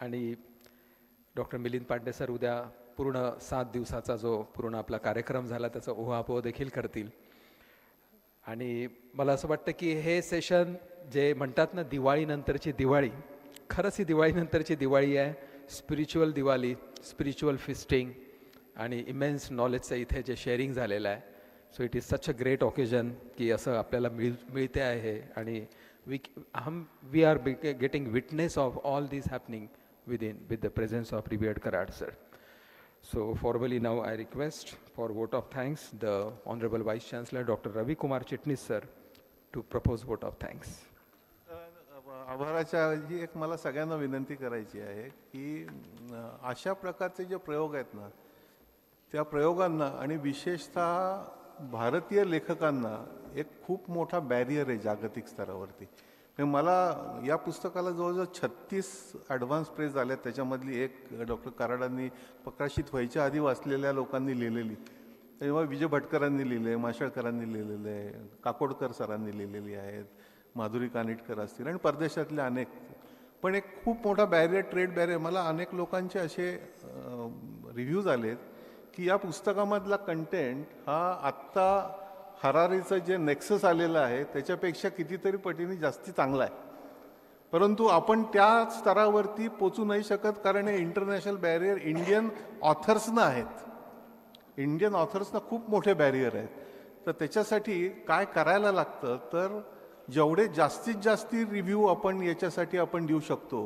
आणि डॉक्टर मिलिंद पांडे सर उद्या पूर्ण 7 दिवसाचा जो पूर्ण आपला कार्यक्रम झाला त्याचा ओहापोह देखील करतील. आणि मला असं वाटतं की हे सेशन जे म्हणतात ना दिवाळीनंतरची दिवाळी, खरंच ही दिवाळीनंतरची दिवाळी आहे. स्पिरिच्युअल दिवाळी, स्पिरिच्युअल फिस्टिंग आणि इमेन्स नॉलेजचं इथे जे शेअरिंग झालेलं आहे. So it is such a great occasion की असं आपल्याला मिळते आहे. आणि we are getting witness of all this happening with the presence of revered Karad sir. So formally now I request for vote of thanks the Honorable Vice Chancellor Dr. Ravi Kumar Chitnis sir to propose vote of thanks. आभाराच्या ही एक मला सगळ्यांना विनंती करायची आहे की अशा प्रकारचे जे प्रयोग आहेत ना त्या प्रयोगांना आणि विशेषतः भारतीय लेखकांना एक खूप मोठा बॅरियर आहे जागतिक स्तरावरती. मला या पुस्तकाला जवळजवळ 36 ॲडव्हान्स प्रेज आल्या. त्याच्यामधली एक डॉक्टर कराडांनी प्रकाशित व्हायच्या आधी वाचलेल्या लोकांनी लिहिलेली, तेव्हा विजय भटकरांनी लिहिले, माशेलकरांनी लिहिलेले आहे, काकोडकर सरांनी लिहिलेली आहेत, माधुरी कानिटकर असतील आणि परदेशातले अनेक. पण एक खूप मोठा बॅरियर, ट्रेड बॅरियर. मला अनेक लोकांचे असे रिव्ह्यूज आलेत की या पुस्तकामधला कंटेंट हा आत्ता हरारीचं जे नेक्सस आलेलं आहे त्याच्यापेक्षा कितीतरी पटीने जास्ती चांगला आहे. परंतु आपण त्या स्तरावरती पोचू नाही शकत कारण हे इंटरनॅशनल बॅरियर इंडियन ऑथर्सना आहेत. इंडियन ऑथर्सना खूप मोठे बॅरियर आहेत. तर त्याच्यासाठी काय करायला लागतं तर जेवढे जास्तीत जास्ती रिव्ह्यू आपण याच्यासाठी आपण देऊ शकतो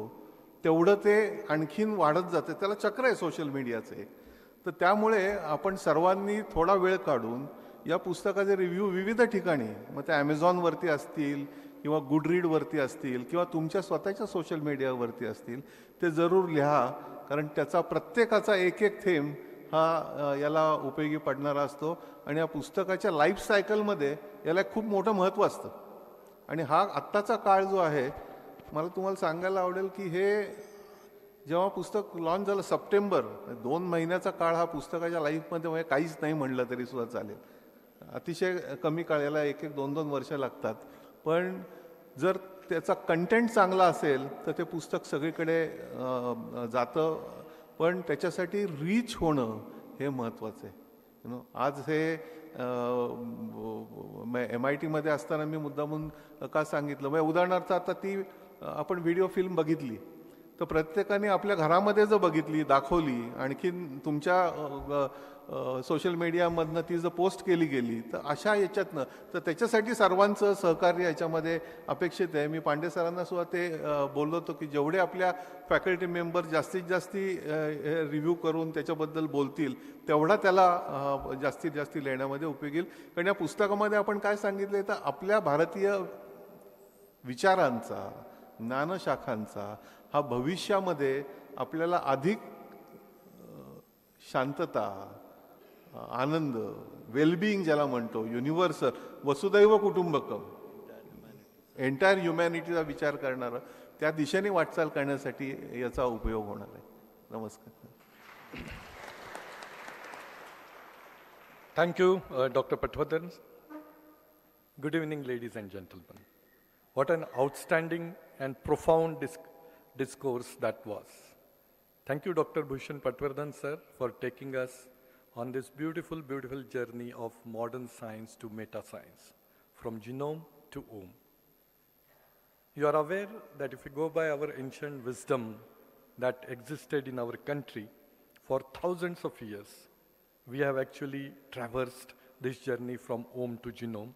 तेवढं ते आणखीन वाढत जातं. त्याला चक्र आहे सोशल मीडियाचे. तर त्यामुळे आपण सर्वांनी थोडा वेळ काढून या पुस्तकाचे रिव्ह्यू विविध ठिकाणी, मग ते ॲमेझॉनवरती असतील किंवा गुडरीडवरती असतील किंवा तुमच्या स्वतःच्या सोशल मीडियावरती असतील, ते जरूर लिहा. कारण त्याचा प्रत्येकाचा एक एक थेंब हा याला उपयोगी पडणारा असतो. आणि या पुस्तकाच्या लाईफ सायकलमध्ये याला खूप मोठं महत्त्व असतं. आणि हा आत्ताचा काळ जो आहे, मला तुम्हाला सांगायला आवडेल की हे जेव्हा पुस्तक लॉन्च झालं सप्टेंबर, 2 महिन्याचा काळ हा पुस्तकाच्या लाईफमध्ये, म्हणजे काहीच नाही म्हणलं तरी सुद्धा चालेल. अतिशय कमी काळ, याला 1-2 वर्ष लागतात. पण जर त्याचा कंटेंट चांगला असेल तर ते पुस्तक सगळीकडे जातं. पण त्याच्यासाठी रीच होणं हे महत्त्वाचं आहे. आज हे MIT असताना मी मुद्दामून का सांगितलं, म्हणजे उदाहरणार्थ आता ती आपण व्हिडिओ फिल्म बघितली तर प्रत्येकाने आपल्या घरामध्ये जर बघितली, दाखवली, आणखीन तुमच्या सोशल मीडियामधनं ती जर पोस्ट केली गेली तर अशा याच्यातनं, तर त्याच्यासाठी सर्वांचं सहकार्य याच्यामध्ये अपेक्षित आहे. मी पांडे सरांना सुद्धा ते बोललो होतो की जेवढे आपल्या फॅकल्टी मेंबर जास्तीत जास्ती रिव्ह्यू करून त्याच्याबद्दल बोलतील तेवढा त्याला जास्तीत जास्ती लेण्यामध्ये उपयोग येईल. कारण या पुस्तकामध्ये आपण काय सांगितलं तर आपल्या भारतीय विचारांचा, ज्ञानशाखांचा हा भविष्यामध्ये आपल्याला अधिक शांतता, आनंद, वेलबिईंग ज्याला म्हणतो, युनिव्हर्सल, वसुदैव कुटुंबकम, एंटायर ह्युमॅनिटीचा विचार करणारा, त्या दिशेने वाटचाल करण्यासाठी याचा उपयोग होणार आहे. नमस्कार. Thank you, Dr. Patwardhan. Good evening, ladies and gentlemen. What an outstanding and profound discourse that was. Thank you, Dr. Bhushan Patwardhan, sir, for taking us on this beautiful, beautiful journey of modern science to meta-science, from genome to Om. You are aware that if we go by our ancient wisdom that existed in our country for thousands of years, we have actually traversed this journey from Om to genome.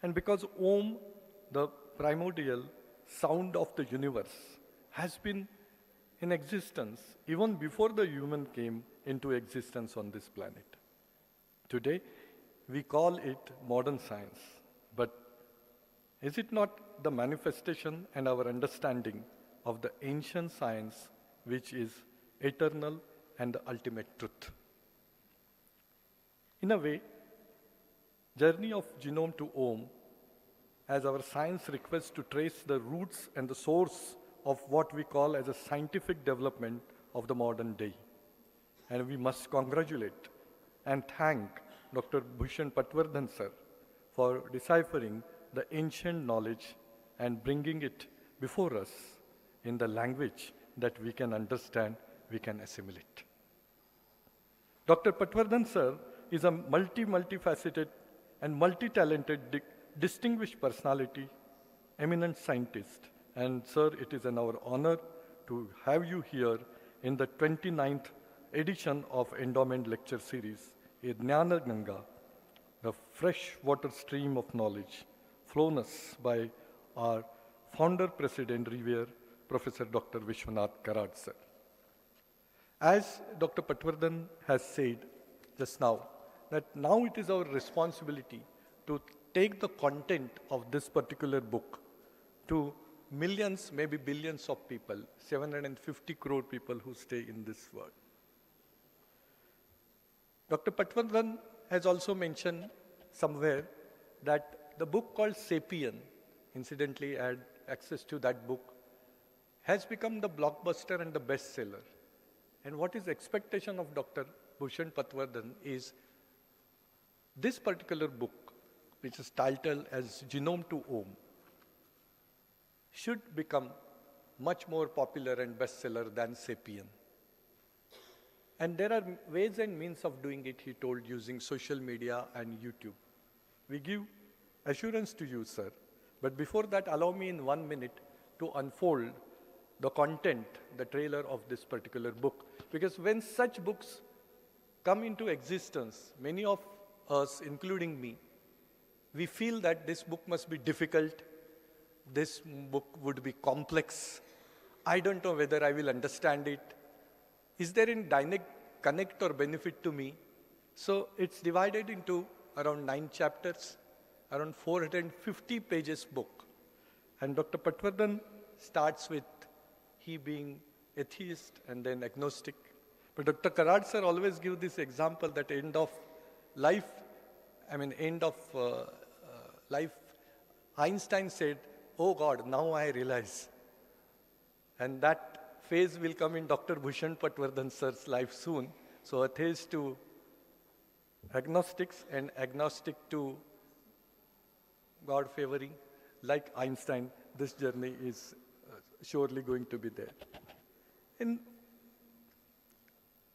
And because Om, the primordial sound of the universe, has been in existence even before the human came into existence on this planet. Today, we call it modern science, but is it not the manifestation and our understanding of the ancient science which is eternal and the ultimate truth? In a way, journey of genome to Om, as our science requests to trace the roots and the source of what we call as a scientific development of the modern day. And we must congratulate and thank Dr. Bhushan Patwardhan sir for deciphering the ancient knowledge and bringing it before us in the language that we can understand, we can assimilate. Dr. Patwardhan sir is a multifaceted and multi-talented, distinguished personality, eminent scientist. And sir, it is our honor to have you here in the 29th edition of Endowment Lecture Series, Jnana Ganga, the fresh water stream of knowledge, flown us by our founder, President, Revere, Professor Dr. Vishwanath Karad, sir. As Dr. Patwardhan has said just now, that now it is our responsibility to take the content of this particular book to millions, maybe billions of people, 750 crore people who stay in this world. Dr. Patwardhan has also mentioned somewhere that the book called Sapien, incidentally I had access to that book, has become the blockbuster and the bestseller. And what is expectation of Dr. Bhushan Patwardhan is this particular book, which is titled as Genome to Om, should become much more popular and bestseller than Sapien. And there are ways and means of doing it, he told, using social media and YouTube. We give assurance to you, sir. But before that, allow me in 1 minute to unfold the content, the trailer of this particular book. Because when such books come into existence, many of us, including me, we feel that this book must be difficult, this book would be complex, I don't know whether I will understand it. Is there any direct connect or benefit to me? So it's divided into around 9 chapters, around 450 pages book. And Dr. Patwardhan starts with he being atheist and then agnostic. But Dr. Karad sir always give this example that end of life, life, Einstein said, oh God, now I realize. And that phase will come in Dr. Bhushan Patwardhan sir's life soon. So atheist to agnostics and agnostic to God favoring, like Einstein, this journey is surely going to be there. In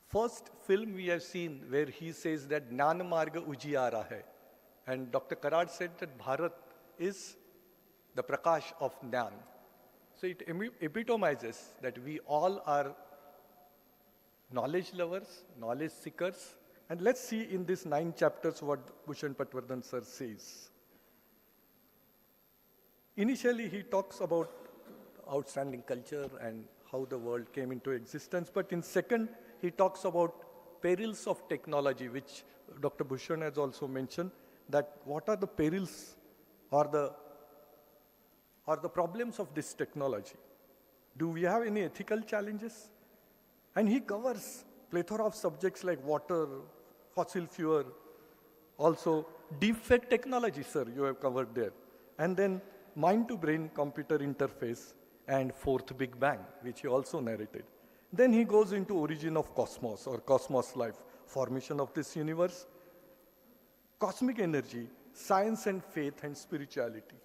first film we have seen where he says that Jnana Marga Ujiyara hai. And Dr. Karad said that Bharat is the Prakash of Jnana. So it epitomizes that we all are knowledge lovers, knowledge seekers. And let's see in these 9 chapters what Bhushan Patwardhan sir says. Initially he talks about outstanding culture and how the world came into existence. But in second, he talks about perils of technology, which Dr. Bhushan has also mentioned, that what are the perils or the problems of this technology? Do we have any ethical challenges? And he covers plethora of subjects like water, fossil fuel, also deep fake technology, sir, you have covered there. And then mind-to-brain computer interface and fourth Big Bang, which he also narrated. Then he goes into origin of cosmos or cosmos life, formation of this universe, cosmic energy, science and faith and spirituality.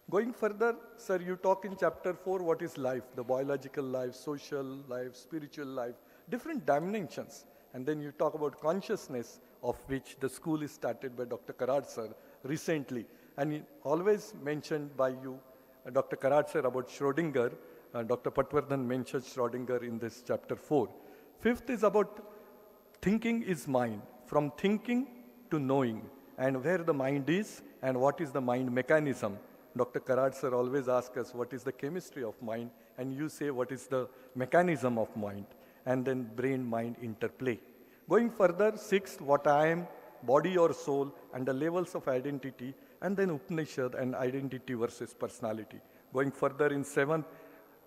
Going further, sir, you talk in chapter 4 what is life, the biological life, social life, spiritual life, different dimensions. And then you talk about consciousness, of which the school is started by Dr. Karad sir recently. And he always mentioned by you, Dr. Karad sir, about Schrodinger. Dr. Patwardhan mentioned Schrodinger in this chapter 4. Fifth is about thinking is mind, from thinking to knowing, and where the mind is and what is the mind mechanism. Dr. Karad sir always asks us what is the chemistry of mind, and you say what is the mechanism of mind, and then brain-mind interplay. Going further, sixth, what I am, body or soul, and the levels of identity, and then Upanishad and identity versus personality. Going further in seventh,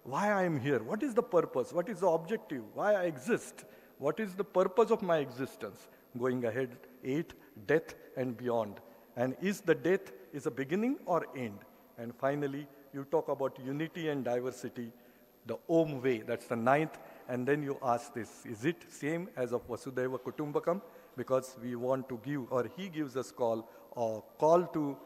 why I am here, what is the purpose, what is the objective, why I exist, what is the purpose of my existence. Going ahead, eighth, death and beyond. And is the death is a beginning or end? And finally, you talk about unity and diversity, the Om way, that's the ninth. And then you ask this, is it same as of Vasudhaiva Kutumbakam? Because we want to give, or he gives us call to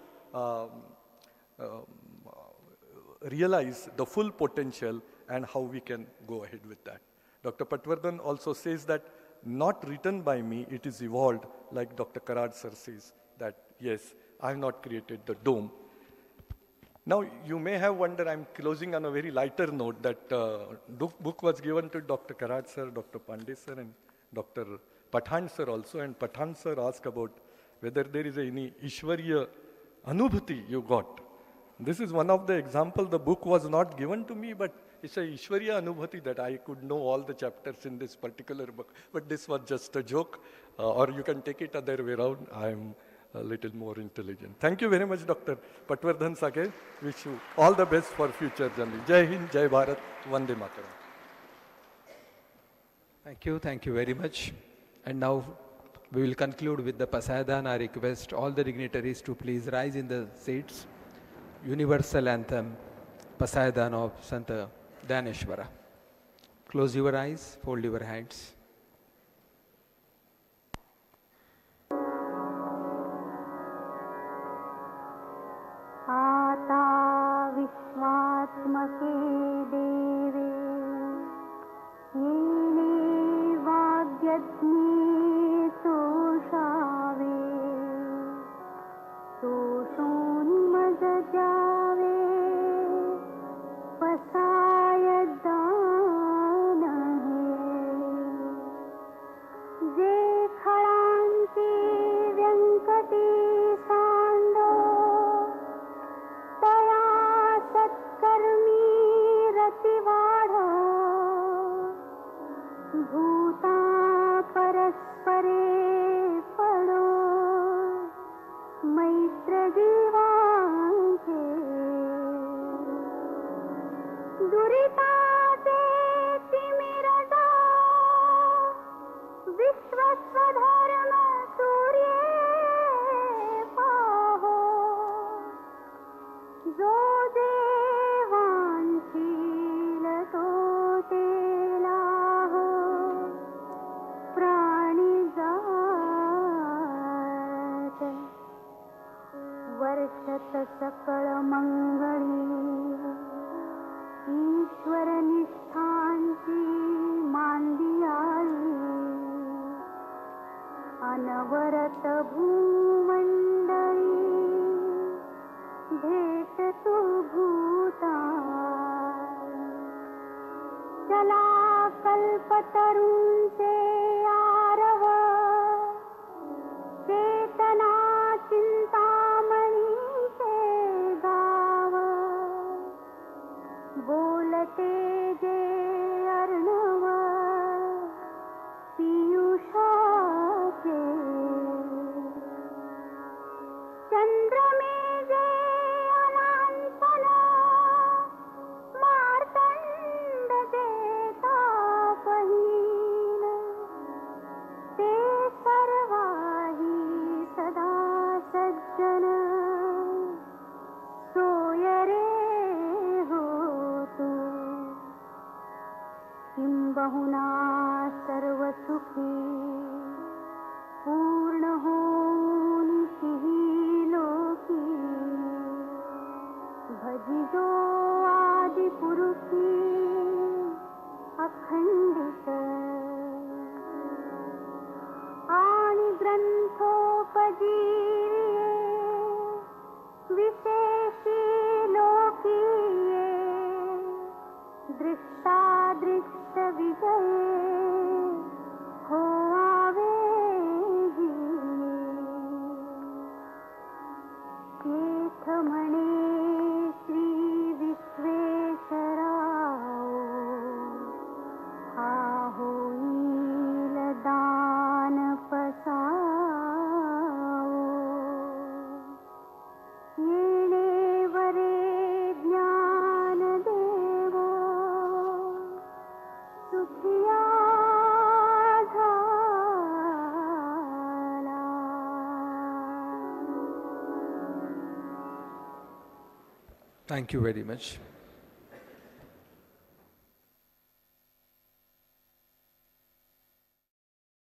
realize the full potential and how we can go ahead with that. Dr. Patwardhan also says that not written by me, it is evolved, like Dr. Karad sir says, that yes, I have not created the dome. Now, you may have wondered, I'm closing on a very lighter note, that book was given to Dr. Karad sir, Dr. Pandey sir, and Dr. Pathan sir also, and Pathan sir asked about whether there is any Ishwariya Anubhuti you got. This is one of the examples. The book was not given to me, but it's a Ishwariya Anubhuti that I could know all the chapters in this particular book. But this was just a joke, or you can take it other way around. I'm a little more intelligent. Thank you very much, Dr. Patwardhan Sake. Wish you all the best for future journey. Jai Hind, Jai Bharat, Vande Mataram. Thank you very much. And now we will conclude with the Pasayadan. I request all the dignitaries to please rise in the seats. Universal anthem, Pasayadan of Santa Dnyaneshwara. Close your eyes, fold your hands. आता विश्वात्मके देवे येने वाग्यज्ञे तोषावे तोषोन्मदजावे पसायदान जे खळांती व्यंकटी सांडो तया सत्कर्मी रतिवाढ भूता परस्परे पडो मैत्र जीवांचे दुरिताचे तिमिरता विश्वस्वधर्म सूर्ये पाहो जो देवांशील तो तेलाहो प्राणी जात वर्षत सकळ मंगळी ईश्वर निष्ठांची मांदियाळी अनवरत भूमंडळी भेट तू भूता चला कल्पतरूंचे आरव चेतना चिंतामणीचे गाव बोलते जे अर्णव पियुषाचे चंद्रमे जे अनंतन मार्तंड देता पहिन सर्व सुखी पूर्ण होऊन तिही लोकी भजिजो आदि पुरुषी अखंडित आणि ग्रंथोपजीविये विशेषी लोकीये दृष्टादृष्ट विजये होआवे येथ म्हणे श्री विश्वेश्वराव हा होईल दान पसावो येणे वरे ज्ञान देवो सुखिया झाला. Thank you very much.